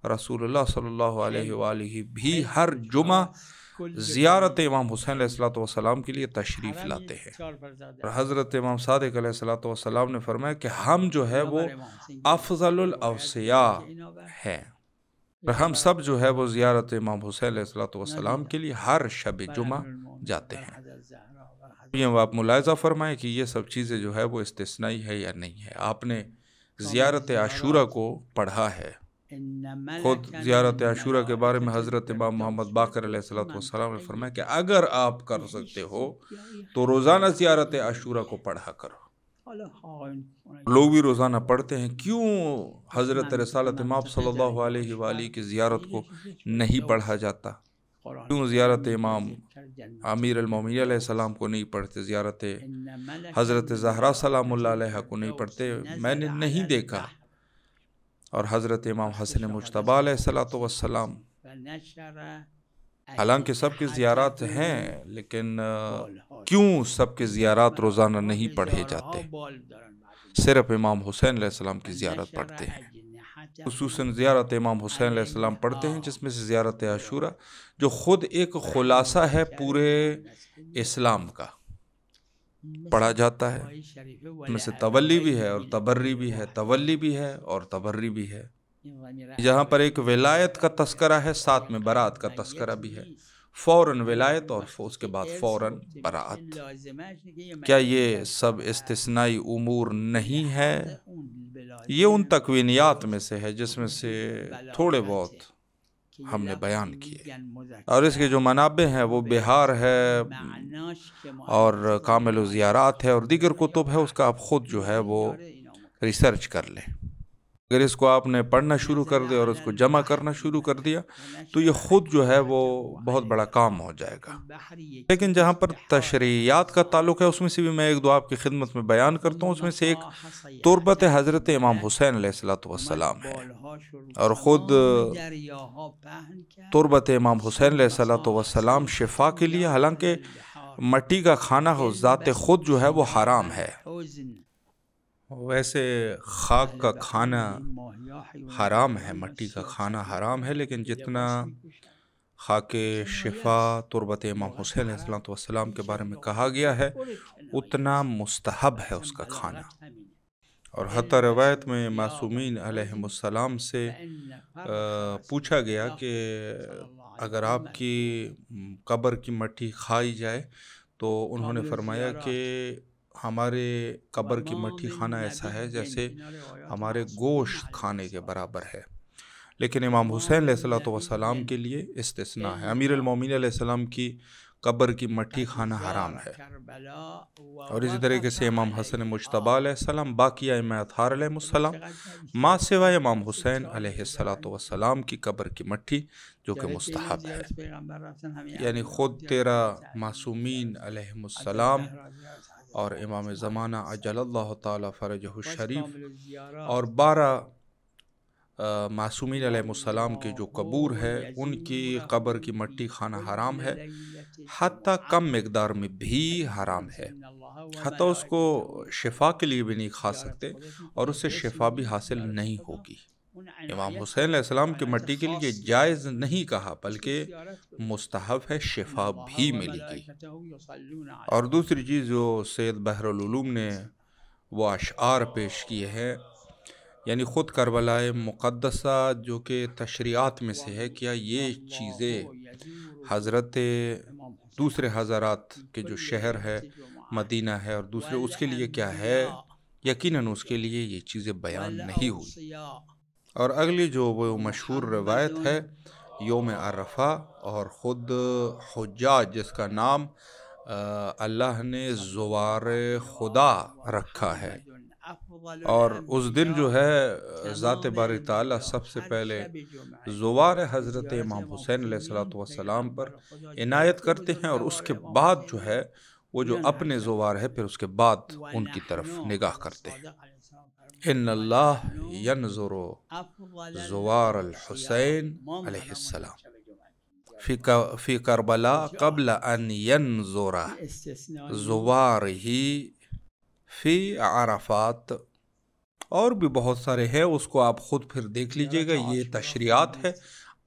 رسول اللہ صلی اللہ علیہ وآلہ بھی ہر جمعہ زیارت امام حسین علیہ السلام کے لیے تشریف لاتے ہیں۔ اور حضرت امام صادق علیہ السلام نے فرمایا کہ ہم جو ہے وہ افضل الاوصیاء ہیں، اور ہم سب جو ہے وہ زیارت امام حسین علیہ السلام کے لیے ہر شب جمعہ جاتے ہیں۔ یہ آپ ملاحظہ فرمائیں کہ یہ سب چیزیں جو ہے وہ استثنائی ہے یا نہیں ہے۔ آپ نے زیارت عاشورہ کو پڑھا ہے، خود زیارت عاشورہ کے بارے میں حضرت امام محمد باقر علیہ السلام نے فرمایا کہ اگر آپ کر سکتے ہو تو روزانہ زیارت عاشورہ کو پڑھا کرو۔ لوگ بھی روزانہ پڑھتے ہیں، کیوں حضرت رسالت امام صلی اللہ علیہ وآلہ کی زیارت کو نہیں پڑھا جاتا؟ کیوں زیارت امام امیر المومنین علیہ السلام کو نہیں پڑھتے، زیارت حضرت زہرا سلام اللہ علیہ کو نہیں پڑھتے؟ میں نے نہیں دیکھا۔ اور حضرت امام حسن مجتبی علیہ السلام، حالانکہ سب کی زیارات ہیں، لیکن کیوں سب کے زیارات روزانہ نہیں پڑھے جاتے؟ صرف امام حسین علیہ السلام کی زیارت پڑھتے ہیں، خصوصاً زیارت امام حسین علیہ السلام پڑھتے ہیں، جس میں سے زیارت عاشورہ جو خود ایک خلاصہ ہے پورے اسلام کا۔ پڑھا جاتا ہے، اس میں سے تولی بھی ہے اور تبری بھی ہے، تولی بھی ہے اور تبری بھی ہے۔ جہاں پر ایک ولایت کا تذکرہ ہے، ساتھ میں برات کا تذکرہ بھی ہے، فوراً ولایت اور اس کے بعد فوراً برات۔ کیا یہ سب استثنائی امور نہیں ہے؟ یہ ان تکوینیات میں سے ہے جس میں سے تھوڑے بہت ہم نے بیان کیے، اور اس کے جو منابع ہیں وہ بہار ہے اور کامل الزیارات ہے اور دیگر کتب ہے، اس کا آپ خود جو ہے وہ ریسرچ کر لیں۔ اگر اس کو آپ نے پڑھنا شروع کر دیا اور اس کو جمع کرنا شروع کر دیا تو یہ خود جو ہے وہ بہت بڑا کام ہو جائے گا۔ لیکن جہاں پر تشریعات کا تعلق ہے اس میں سے بھی میں ایک دو آپ کی خدمت میں بیان کرتا ہوں۔ اس میں سے ایک تربت حضرت امام حسین علیہ السلام ہے، اور خود تربت امام حسین علیہ السلام شفا کے لیے، حالانکہ مٹی کا کھانا ذات خود جو ہے وہ حرام ہے، ویسے خاک کا کھانا حرام ہے، مٹی کا کھانا حرام ہے، لیکن جتنا خاک شفا تربت امام حسین علیہ السلام کے بارے میں کہا گیا ہے اتنا مستحب ہے اس کا کھانا۔ اور حتی روایت میں معصومین علیہم السلام سے پوچھا گیا کہ اگر آپ کی قبر کی مٹی کھائی جائے تو انہوں نے فرمایا کہ ہمارے قبر کی مٹی کھانا ایسا ہے جیسے ہمارے گوشت کھانے کے برابر ہے، لیکن امام حسین علیہ السلام کے لیے استثناء ہے۔ امیر المومنین علیہ السلام کی قبر کی مٹی کھانا حرام ہے، اور اسی طریقے سے امام حسن مجتبی علیہ السلام، باقی ائمہ اطہار علیہ السلام، ما سوائے امام حسین علیہ السلام کی قبر کی مٹی جو کہ مستحب ہے۔ یعنی خود 13 معصومین علیہم السلام اور امام زمانہ عجل اللہ تعالی فرجہ الشریف اور 12 معصومین علیہ السلام کے جو قبور ہے ان کی قبر کی مٹی کھانا حرام ہے، حتیٰ کم مقدار میں بھی حرام ہے، حتیٰ اس کو شفا کے لیے بھی نہیں کھا سکتے اور اس سے شفا بھی حاصل نہیں ہوگی۔ امام حسین علیہ السلام کی مٹی کے لیے جائز نہیں کہا بلکہ مستحب ہے، شفا بھی ملے گی۔ اور دوسری چیز جو سید بحر العلوم نے وہ اشعار پیش کیے ہیں، یعنی خود کربلا مقدسہ جو کہ تشریعات میں سے ہے، کیا یہ چیزیں حضرت دوسرے حضرات کے جو شہر ہے مدینہ ہے اور دوسرے اس کے لیے کیا ہے؟ یقیناً اس کے لیے یہ چیزیں بیان نہیں ہوئی۔ اور اگلی جو وہ مشہور روایت ہے یوم عرفہ، اور خود حجاج جس کا نام اللہ نے زوار خدا رکھا ہے، اور اس دن جو ہے ذات باری تعالیٰ سب سے پہلے زوار حضرت امام حسین علیہ السلام پر عنایت کرتے ہیں، اور اس کے بعد جو ہے وہ جو اپنے زوار ہے پھر اس کے بعد ان کی طرف نگاہ کرتے ہیں۔ ان اللہ ینظر زوار الحسین علیہ السلام فی کربلا قبل ان ینظر زوارہ فی عرفات۔ اور بھی بہت سارے ہیں، اس کو آپ خود پھر دیکھ لیجئے گا، یہ تشریعات ہے۔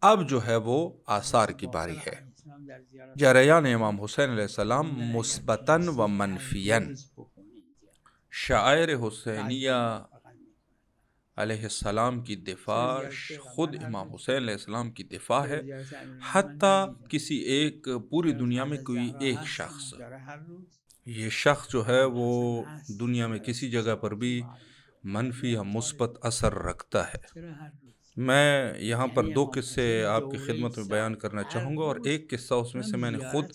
اب جو ہے وہ آثار کی باری ہے، جریان امام حسین علیہ السلام مثبتاً و منفیاً۔ شاعر حسینیہ علیہ السلام کی دفاع خود امام حسین علیہ السلام کی دفاع ہے، حتیٰ کسی ایک پوری دنیا میں کوئی ایک شخص، یہ شخص جو ہے وہ دنیا میں کسی جگہ پر بھی منفی یا مثبت اثر رکھتا ہے۔ میں یہاں پر 2 قصے آپ کی خدمت میں بیان کرنا چاہوں گا، اور ایک قصہ اس میں سے میں نے خود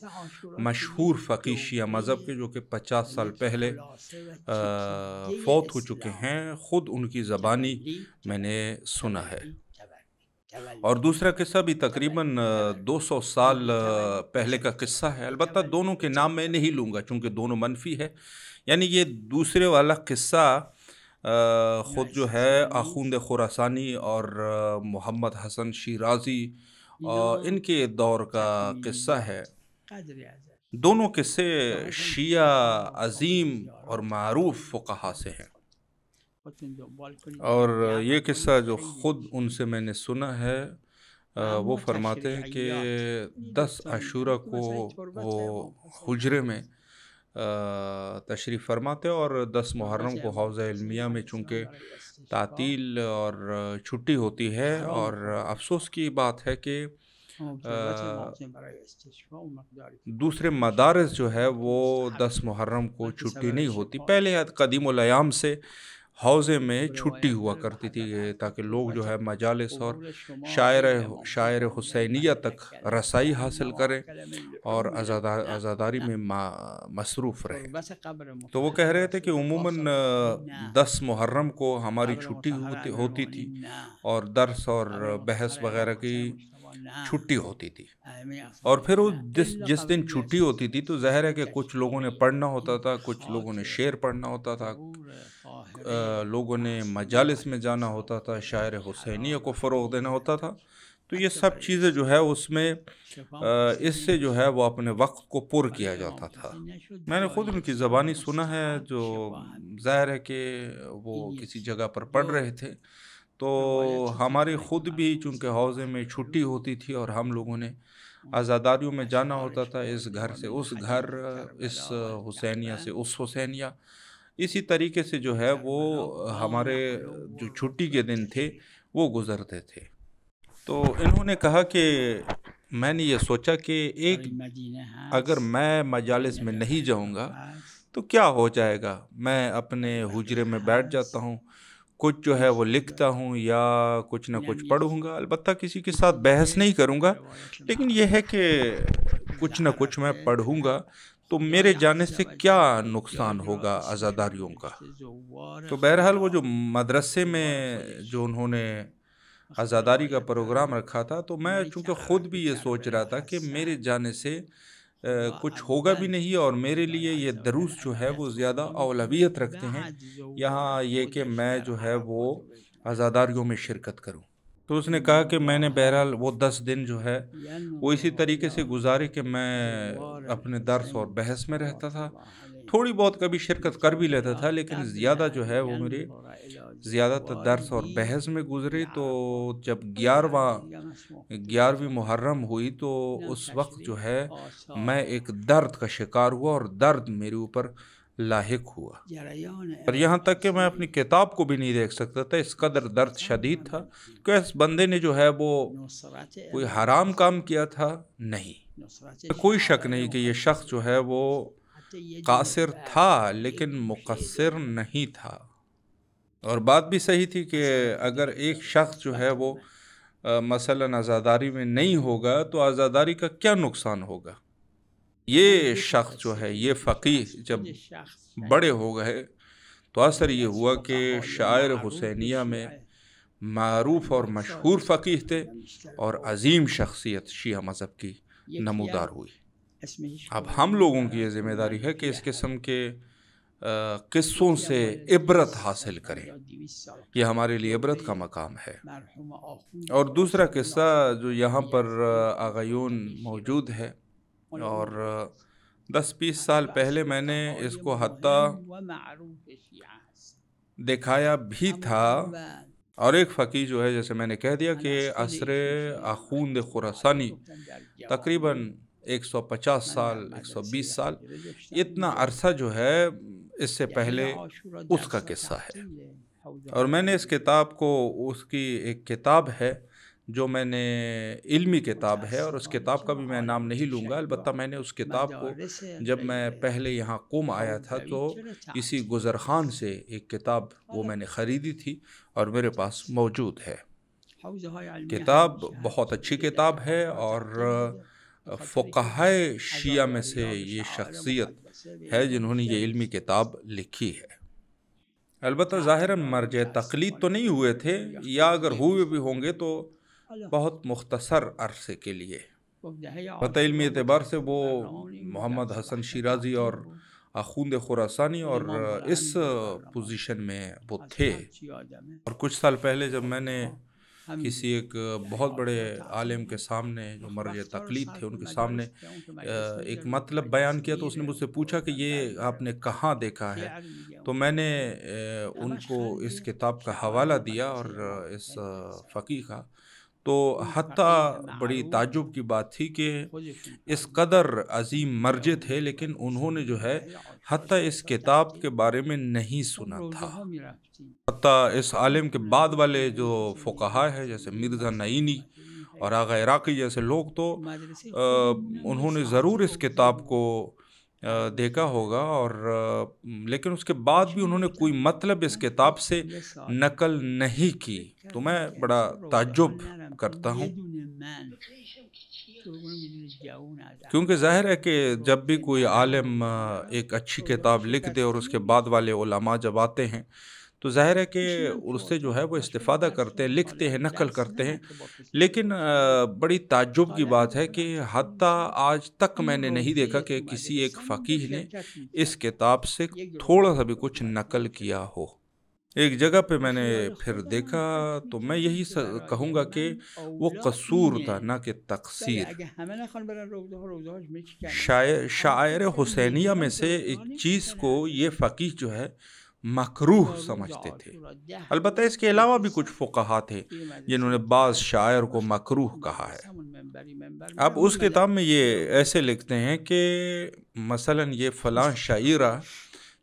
مشہور فقیہ شیعہ مذہب کے جو کہ 50 سال پہلے فوت ہو چکے ہیں، خود ان کی زبانی میں نے سنا ہے، اور دوسرا قصہ بھی تقریباً 200 سال پہلے کا قصہ ہے۔ البتہ دونوں کے نام میں نہیں لوں گا چونکہ دونوں منفی ہے۔ یعنی یہ دوسرے والا قصہ خود جو ہے آخوند خراسانی اور محمد حسن شیرازی ان کے دور کا قصہ ہے۔ دونوں قصے شیعہ عظیم اور معروف فقہا سے ہیں، اور یہ قصہ جو خود ان سے میں نے سنا ہے، وہ فرماتے ہیں کہ 10 عاشورہ کو وہ حجرے میں تشریف فرماتے، اور 10 محرم کو حوضہ علمیہ میں چونکہ تعطیل اور چھٹی ہوتی ہے، اور افسوس کی بات ہے کہ دوسرے مدارس جو ہے وہ 10 محرم کو چھٹی نہیں ہوتی۔ پہلے قدیم الایام سے حوضے میں چھٹی ہوا کرتی تھی تاکہ لوگ جو ہے مجالس اور شاعر حسینیہ تک رسائی حاصل کریں اور عزاداری میں مصروف رہے۔ تو وہ کہہ رہے تھے کہ عموماً 10 محرم کو ہماری چھٹی ہوتی تھی اور درس اور بحث وغیرہ کی چھٹی ہوتی تھی، اور پھر جس دن چھٹی ہوتی تھی تو ظاہر ہے کہ کچھ لوگوں نے پڑھنا ہوتا تھا، کچھ لوگوں نے شعر پڑھنا ہوتا تھا، لوگوں نے مجالس میں جانا ہوتا تھا، شاعر حسینیہ کو فروغ دینا ہوتا تھا۔ تو یہ سب چیزیں جو ہے اس میں اس سے جو ہے وہ اپنے وقت کو پر کیا جاتا تھا۔ میں نے خود ان کی زبانی سنا ہے، جو ظاہر ہے کہ وہ کسی جگہ پر پڑھ رہے تھے، تو ہماری خود بھی چونکہ حوضے میں چھٹی ہوتی تھی اور ہم لوگوں نے عزاداریوں میں جانا ہوتا تھا، اس گھر سے اس گھر، اس حسینیہ سے اس حسینیہ، اسی طریقے سے جو ہے وہ ہمارے جو چھٹی کے دن تھے وہ گزرتے تھے۔ تو انہوں نے کہا کہ میں نے یہ سوچا کہ اگر میں مجالس میں نہیں جاؤں گا تو کیا ہو جائے گا، میں اپنے حجرے میں بیٹھ جاتا ہوں، کچھ جو ہے وہ لکھتا ہوں یا کچھ نہ کچھ پڑھوں گا، البتہ کسی کے ساتھ بحث نہیں کروں گا، لیکن یہ ہے کہ کچھ نہ کچھ میں پڑھوں گا، تو میرے جانے سے کیا نقصان ہوگا عزاداریوں کا۔ تو بہرحال وہ جو مدرسے میں جو انہوں نے عزاداری کا پروگرام رکھا تھا، تو میں چونکہ خود بھی یہ سوچ رہا تھا کہ میرے جانے سے کچھ ہوگا بھی نہیں، اور میرے لیے یہ دروس جو ہے وہ زیادہ اولویت رکھتے ہیں یہاں یہ کہ میں جو ہے وہ عزاداریوں میں شرکت کروں۔ تو اس نے کہا کہ میں نے بہرحال وہ 10 دن جو ہے وہ اسی طریقے سے گزارے کہ میں اپنے درس اور بحث میں رہتا تھا، تھوڑی بہت کبھی شرکت کر بھی لیتا تھا، لیکن زیادہ جو ہے وہ میرے زیادہ تر درس اور بحث میں گزرے۔ تو جب 11ویں محرم ہوئی تو اس وقت جو ہے میں ایک درد کا شکار ہوا، اور درد میرے اوپر لاحق ہوا، اور یہاں تک کہ میں اپنی کتاب کو بھی نہیں دیکھ سکتا تھا، اس قدر درد شدید تھا کہ اس بندے نے جو ہے وہ کوئی حرام کام کیا تھا نہیں، کوئی شک نہیں کہ یہ شخص جو ہے وہ قاصر تھا لیکن مقصر نہیں تھا۔ اور بات بھی صحیح تھی کہ اگر ایک شخص جو ہے وہ مثلاً عزاداری میں نہیں ہوگا تو عزاداری کا کیا نقصان ہوگا۔ یہ شخص جو ہے، یہ فقیہ جب بڑے ہو گئے تو اثر یہ ہوا کہ شاعر حسینیہ میں معروف اور مشہور فقیہ تھے اور عظیم شخصیت شیعہ مذہب کی نمودار ہوئی۔ اب ہم لوگوں کی یہ ذمہ داری ہے کہ اس قسم کے قصوں سے عبرت حاصل کریں، یہ ہمارے لیے عبرت کا مقام ہے۔ اور دوسرا قصہ جو یہاں پر آغایون موجود ہے، اور 10-20 سال پہلے میں نے اس کو حتیٰ دکھایا بھی تھا، اور ایک فقیہ جو ہے، جیسے میں نے کہہ دیا کہ عصر آخوند خراسانی تقریباً 150 سال 120 سال، اتنا عرصہ جو ہے اس سے پہلے اس کا قصہ ہے۔ اور میں نے اس کتاب کو، اس کی ایک کتاب ہے جو میں نے علمی کتاب ہے، اور اس کتاب کا بھی میں نام نہیں لوں گا، البتہ میں نے اس کتاب کو جب میں پہلے یہاں قم آیا تھا تو اسی گزرخان سے ایک کتاب وہ میں نے خریدی تھی اور میرے پاس موجود ہے۔ کتاب بہت اچھی کتاب ہے، اور فقہائے شیعہ میں سے یہ شخصیت ہے جنہوں نے یہ علمی کتاب لکھی ہے۔ البتہ ظاہراً مرجع تقلید تو نہیں ہوئے تھے، یا اگر ہوئے بھی ہوں گے تو بہت مختصر عرصے کے لیے۔ پتہ علمی اعتبار سے وہ محمد حسن شیرازی اور آخوند خراسانی اور اس پوزیشن میں وہ تھے۔ اور کچھ سال پہلے جب میں نے کسی ایک بہت بڑے عالم کے سامنے، جو مرجع تقلید تھے، ان کے سامنے ایک مطلب بیان کیا تو اس نے مجھ سے پوچھا کہ یہ آپ نے کہاں دیکھا ہے، تو میں نے ان کو اس کتاب کا حوالہ دیا اور اس فقیہ کا، تو حتیٰ بڑی تعجب کی بات تھی کہ اس قدر عظیم مرجع تھے لیکن انہوں نے جو ہے حتیٰ اس کتاب کے بارے میں نہیں سنا تھا. حتیٰ اس عالم کے بعد والے جو فقہا ہے جیسے مرزا نعینی اور آغا عراقی جیسے لوگ تو انہوں نے ضرور اس کتاب کو دیکھا ہوگا اور لیکن اس کے بعد بھی انہوں نے کوئی مطلب اس کتاب سے نقل نہیں کی. تو میں بڑا تعجب کرتا ہوں کیونکہ ظاہر ہے کہ جب بھی کوئی عالم ایک اچھی کتاب لکھ دے اور اس کے بعد والے علماء جب آتے ہیں تو ظاہر ہے کہ اس سے جو ہے وہ استفادہ کرتے ہیں، لکھتے ہیں، نقل کرتے ہیں. لیکن بڑی تعجب کی بات ہے کہ حتیٰ آج تک میں نے نہیں دیکھا کہ کسی ایک فقیہ نے اس کتاب سے تھوڑا سا بھی کچھ نقل کیا ہو. ایک جگہ پہ میں نے پھر دیکھا تو میں یہی کہوں گا کہ وہ قصور تھا نہ کہ تقصیر. شاعر حسینیہ میں سے ایک چیز کو یہ فقیہ جو ہے مکروہ سمجھتے تھے. البتہ اس کے علاوہ بھی کچھ فقہا تھے جنہوں نے بعض شاعر کو مکروہ کہا ہے. اب اس کتاب میں یہ ایسے لکھتے ہیں کہ مثلا یہ فلاں شاعرہ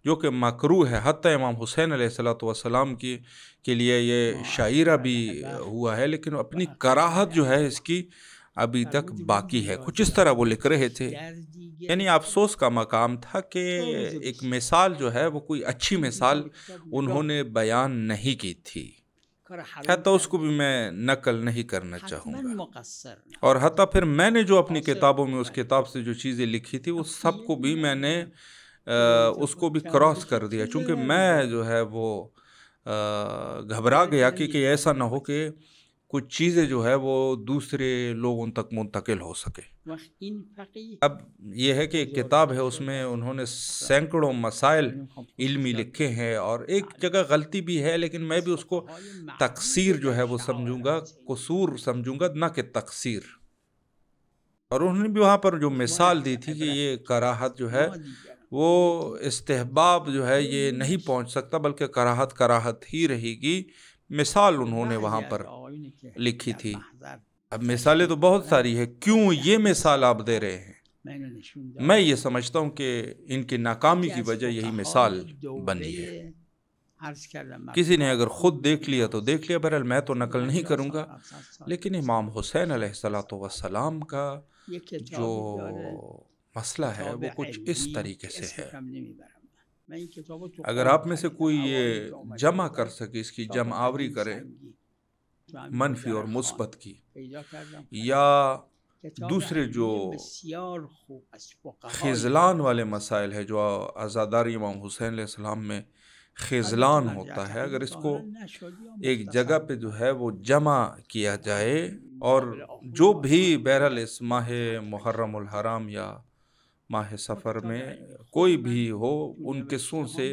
جو کہ مکروہ ہے، حتیٰ امام حسین علیہ السلام کے لیے یہ شاعرہ بھی ہوا ہے لیکن اپنی کراہت جو ہے اس کی ابھی تک باقی ہے. کچھ اس طرح وہ لکھ رہے تھے. یعنی افسوس کا مقام تھا کہ ایک مثال جو ہے وہ کوئی اچھی مثال انہوں نے بیان نہیں کی تھی. حتیٰ اس کو بھی میں نقل نہیں کرنا چاہوں گا. اور حتیٰ پھر میں نے جو اپنی کتابوں میں اس کتاب سے جو چیزیں لکھی تھی وہ سب کو بھی میں نے اس کو بھی کراس کر دیا چونکہ میں جو ہے وہ گھبرا گیا کہ ایسا نہ ہو کہ کچھ چیزیں جو ہے وہ دوسرے لوگوں تک منتقل ہو سکے. اب یہ ہے کہ ایک کتاب ہے اس میں انہوں نے سینکڑوں مسائل علمی لکھے ہیں اور ایک جگہ غلطی بھی ہے لیکن میں بھی اس کو تقصیر جو ہے وہ سمجھوں گا، قصور سمجھوں گا نہ کہ تقصیر. اور انہوں نے بھی وہاں پر جو مثال دی تھی کہ یہ کراہت جو ہے وہ استحباب جو ہے یہ نہیں پہنچ سکتا بلکہ کراہت ہی رہے گی. مثال انہوں نے وہاں پر لکھی تھی. اب مثالیں تو بہت ساری ہے، کیوں یہ مثال آپ دے رہے ہیں؟ میں یہ سمجھتا ہوں کہ ان کی ناکامی کی وجہ یہی مثال بنی ہے. کسی نے اگر خود دیکھ لیا تو دیکھ لیا، بہرحال میں تو نقل نہیں کروں گا. لیکن امام حسین علیہ السلام کا جو مسئلہ ہے وہ کچھ اس طریقے سے ہے. اگر آپ میں سے کوئی یہ جمع کر سکے، اس کی جمع آوری کرے منفی اور مثبت کی، یا دوسرے جو خذلان والے مسائل ہے جو عزاداری امام حسین علیہ السلام میں خذلان ہوتا ہے، اگر اس کو ایک جگہ پہ جو ہے وہ جمع کیا جائے اور جو بھی بہرحال اس ماہ محرم الحرام یا ماہ سفر میں کوئی بھی ہو ان قصوں سے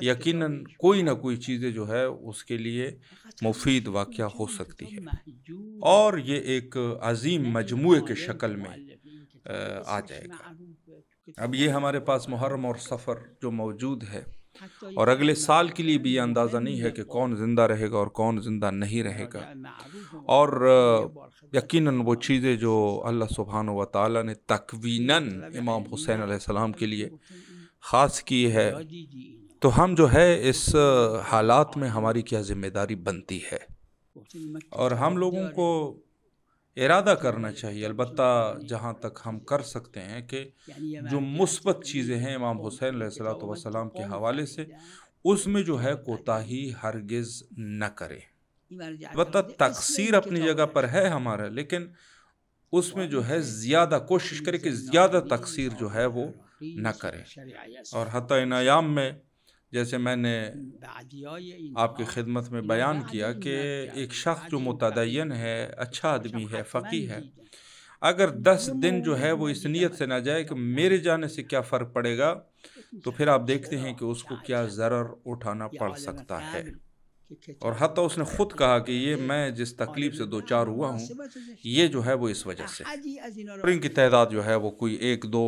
یقیناً کوئی نہ کوئی چیزیں جو ہے اس کے لیے مفید واقعہ ہو سکتی ہے اور یہ ایک عظیم مجموعے کے شکل میں آ جائے گا. اب یہ ہمارے پاس محرم اور سفر جو موجود ہے اور اگلے سال کے لیے بھی یہ اندازہ نہیں ہے کہ کون زندہ رہے گا اور کون زندہ نہیں رہے گا. اور یقیناً وہ چیزیں جو اللہ سبحانہ و تعالیٰ نے تکویناً امام حسین علیہ السلام کے لیے خاص کی ہے، تو ہم جو ہے اس حالات میں ہماری کیا ذمہ داری بنتی ہے اور ہم لوگوں کو ارادہ کرنا چاہیے. البتہ جہاں تک ہم کر سکتے ہیں کہ جو مثبت چیزیں ہیں امام حسین علیہ السلام کے حوالے سے اس میں جو ہے کوتاہی ہرگز نہ کریں. البتہ تقصیر اپنی جگہ پر ہے ہمارا، لیکن اس میں جو ہے زیادہ کوشش کرے کہ زیادہ تقصیر جو ہے وہ نہ کرے. اور حتیٰ ان ایام میں جیسے میں نے آپ کی خدمت میں بیان کیا کہ ایک شخص جو متدین ہے، اچھا آدمی ہے، فقیہ ہے، اگر 10 دن جو ہے وہ اس نیت سے نہ جائے کہ میرے جانے سے کیا فرق پڑے گا، تو پھر آپ دیکھتے ہیں کہ اس کو کیا ضرر اٹھانا پڑ سکتا ہے. اور حتیٰ اس نے خود کہا کہ یہ میں جس تکلیف سے دوچار ہوا ہوں یہ جو ہے وہ اس وجہ سے. اور ان کی تعداد جو ہے وہ کوئی 1-2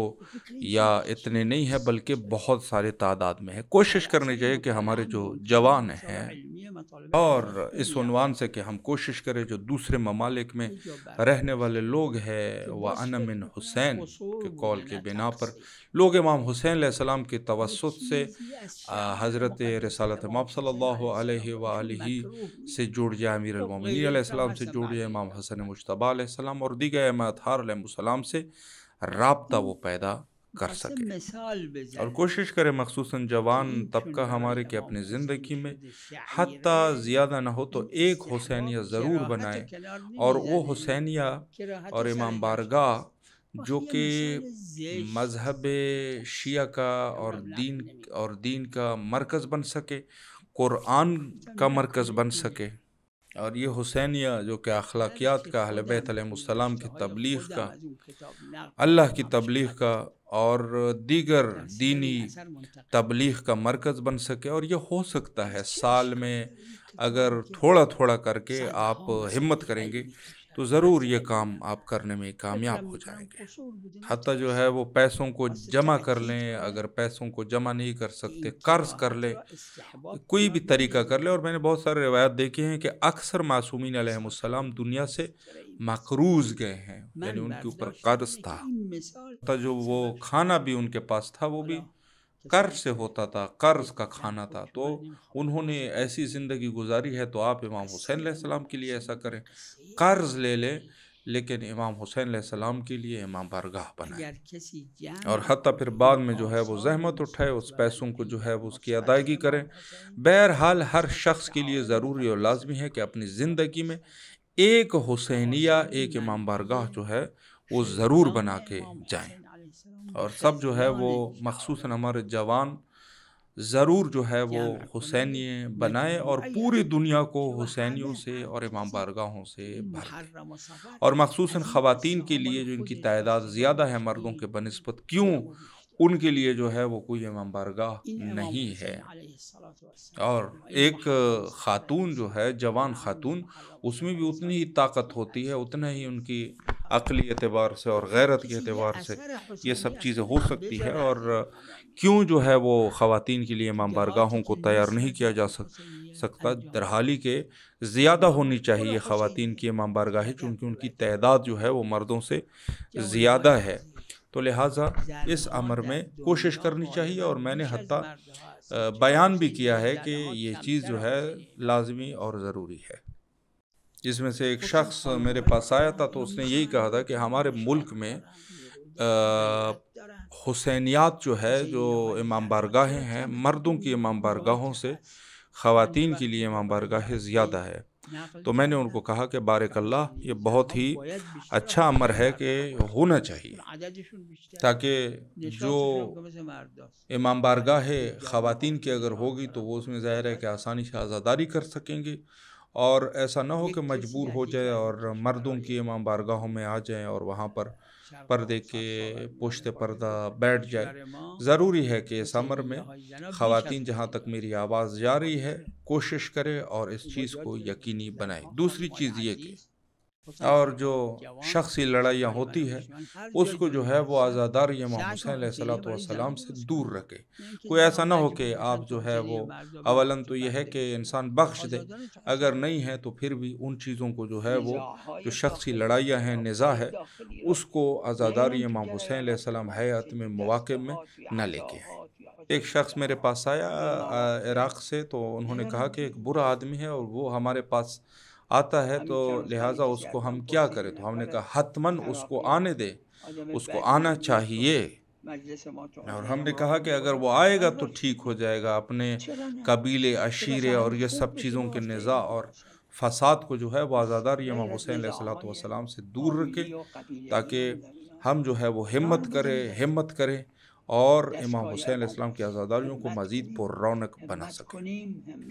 یا اتنے نہیں ہے بلکہ بہت سارے تعداد میں ہے. کوشش کرنی چاہیے کہ ہمارے جو جوان ہیں اور اس عنوان سے کہ ہم کوشش کریں جو دوسرے ممالک میں رہنے والے لوگ ہیں وَأَنَا مِنْ حسین کے قول کے بنا پر لوگ امام حسین علیہ السلام کی توسط سے حضرت رسالت مآب صلی اللہ علیہ وآلہ سے جڑ جائے، امیر المومنین علیہ السلام سے جڑ جائے، امام حسن مجتبیٰ علیہ السلام اور دیگر ائمہ اطہار علیہ السلام سے رابطہ وہ پیدا کر سکے، اور کوشش کرے مخصوصاً جوان طبقہ ہمارے کہ اپنی زندگی میں حتیٰ زیادہ نہ ہو تو ایک حسینیہ ضرور بنائے، اور وہ حسینیہ اور امام بارگاہ جو کہ مذہب شیعہ کا اور دین کا مرکز بن سکے، قرآن کا مرکز بن سکے، اور یہ حسینیہ جو کہ اخلاقیات کا، اہل بیت علیہ السلام کی تبلیغ کا، اللہ کی تبلیغ کا اور دیگر دینی تبلیغ کا مرکز بن سکے، اور یہ ہو سکتا ہے سال میں اگر تھوڑا تھوڑا کر کے آپ ہمت کریں گے تو ضرور یہ کام آپ کرنے میں کامیاب ہو جائیں گے۔ حتیٰ جو ہے وہ پیسوں کو جمع کر لیں، اگر پیسوں کو جمع نہیں کر سکتے قرض کر لیں، کوئی بھی طریقہ کر لیں، اور میں نے بہت سارے روایات دیکھے ہیں کہ اکثر معصومین علیہ السلام دنیا سے مقروض گئے ہیں، یعنی ان کے اوپر قرض تھا، تو جو وہ کھانا بھی ان کے پاس تھا وہ بھی قرض سے ہوتا تھا، قرض کا کھانا تھا، تو انہوں نے ایسی زندگی گزاری ہے، تو آپ امام حسین علیہ السلام کے لیے ایسا کریں، قرض لے لیں لیکن امام حسین علیہ السلام کے لیے امام بارگاہ بنائیں، اور حتیٰ پھر بعد میں جو ہے وہ زحمت اٹھائے، اس پیسوں کو جو ہے وہ اس کی ادائیگی کریں۔ بہرحال ہر شخص کے لیے ضروری اور لازمی ہے کہ اپنی زندگی میں ایک حسینیہ، ایک امام بارگاہ جو ہے وہ ضرور بنا کے جائیں، اور سب جو ہے وہ مخصوصاً ہمارے جوان ضرور جو ہے وہ حسینیے بنائے اور پوری دنیا کو حسینیوں سے اور امام بارگاہوں سے بھر دیں، اور مخصوصاً خواتین کے لیے جو ان کی تعداد زیادہ ہے مردوں کے بنسبت، کیوں ان کے لیے جو ہے وہ کوئی امام بارگاہ نہیں ہے، اور ایک خاتون جو ہے جوان خاتون، اس میں بھی اتنی ہی طاقت ہوتی ہے، اتنا ہی ان کی عقلی اعتبار سے اور غیرت کے اعتبار سے یہ سب چیزیں ہو سکتی ہے، اور کیوں جو ہے وہ خواتین کے لیے امام بارگاہوں کو تیار نہیں کیا جا سکتا، درحالی کے زیادہ ہونی چاہیے خواتین کی امام بارگاہیں، چونکہ ان کی تعداد جو ہے وہ مردوں سے زیادہ ہے، تو لہٰذا اس امر میں کوشش کرنی چاہیے، اور میں نے حتیٰ بیان بھی کیا ہے کہ یہ چیز جو ہے لازمی اور ضروری ہے۔ جس میں سے ایک شخص میرے پاس آیا تھا تو اس نے یہی کہا تھا کہ ہمارے ملک میں حسینیات جو ہے، جو امام بارگاہیں ہیں، مردوں کی امام بارگاہوں سے خواتین کے لیے امام بارگاہیں زیادہ ہے، تو میں نے ان کو کہا کہ بارک اللہ، یہ بہت ہی اچھا امر ہے کہ ہونا چاہیے، تاکہ جو امام بارگاہ خواتین کی اگر ہوگی تو وہ اس میں ظاہر ہے کہ آسانی سے عزاداری کر سکیں گے، اور ایسا نہ ہو کہ مجبور ہو جائے اور مردوں کی امام بارگاہوں میں آ جائیں اور وہاں پر پردے کے پشت پردہ بیٹھ جائے۔ ضروری ہے کہ اس امر میں خواتین، جہاں تک میری آواز جا رہی ہے، کوشش کرے اور اس چیز کو یقینی بنائے۔ دوسری چیز یہ کہ اور جو شخصی لڑائیاں ہوتی ہے اس کو جو ہے وہ عزاداری امام حسین علیہ السلام سے دور رکھے۔ کوئی ایسا نہ ہو کہ آپ جو ہے وہ اولاً تو یہ ہے کہ انسان بخش دے، اگر نہیں ہے تو پھر بھی ان چیزوں کو جو ہے وہ جو شخصی لڑائیاں ہیں، نزاع ہے، اس کو عزاداری امام حسین علیہ السلام حیات میں مواقع میں نہ لے کے آئیں۔ ایک شخص میرے پاس آیا عراق سے، تو انہوں نے کہا کہ ایک برا آدمی ہے اور وہ ہمارے پاس آتا ہے، تو لہٰذا اس کو ہم کیا کریں؟ تو ہم نے کہا حتماً اس کو آنے دے، اس کو آنا چاہیے، اور ہم نے کہا کہ اگر وہ آئے گا تو ٹھیک ہو جائے گا، اپنے قبیلے، عشیرے اور یہ سب چیزوں کے نزاع اور فساد کو جو ہے وہ عزاداری امام حسین علیہ السلام سے دور رکھے، تاکہ ہم جو ہے وہ ہمت کریں اور امام حسین علیہ السلام کی عزاداریوں کو مزید پر رونق بنا سکیں۔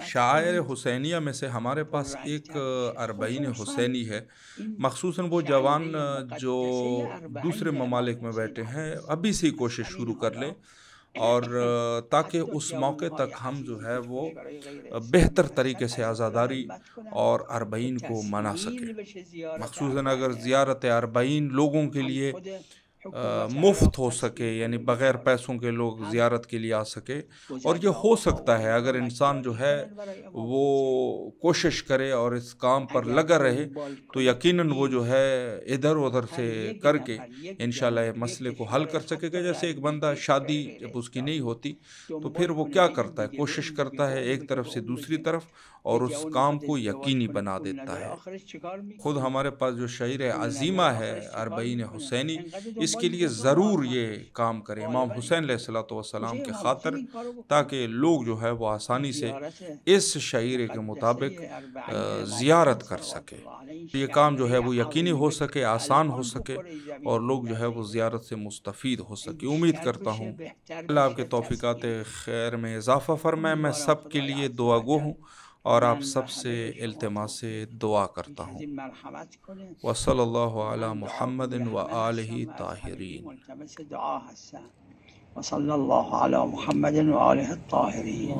شاعر حسینیہ میں سے ہمارے پاس ایک اربعین حسینی ہے، مخصوصاً وہ جوان جو دوسرے ممالک میں بیٹھے ہیں ابھی سے کوشش شروع کر لیں، اور تاکہ اس موقع تک ہم جو ہے وہ بہتر طریقے سے عزاداری اور اربعین کو منا سکیں۔ مخصوصاً اگر زیارت اربعین لوگوں کے لیے مفت ہو سکے، یعنی بغیر پیسوں کے لوگ زیارت کے لیے آ سکے. اور یہ ہو سکتا ہے اگر انسان جو ہے وہ کوشش کرے اور اس کام پر لگا رہے تو یقیناً وہ جو ہے ادھر ادھر سے کر کے انشاءاللہ یہ مسئلے کو حل کر سکے گا. جیسے ایک بندہ شادی جب اس کی نہیں ہوتی تو پھر وہ کیا کرتا ہے، کوشش کرتا ہے ایک طرف سے دوسری طرف اور اس کام کو یقینی بنا دیتا ہے. خود ہمارے پاس جو شعر عظیمہ ہے اربعین حسینی، اس کے لیے ضرور یہ کام کریں امام حسین علیہ الصلوۃ والسلام کے خاطر، تاکہ لوگ جو ہے وہ آسانی سے اس شعر کے مطابق زیارت کر سکے. یہ کام جو ہے وہ یقینی ہو سکے، آسان ہو سکے اور لوگ جو ہے وہ زیارت سے مستفید ہو سکے. امید کرتا ہوں اللہ آپ کے توفیقات خیر میں اضافہ فرمائے. میں سب کے لیے دعا گو ہوں اور آپ سب سے التماس دعا کرتا ہوں. وصلی اللہ علی محمد وآلہ طاہرین. وصلی اللہ علی محمد وآلہ الطاہرین.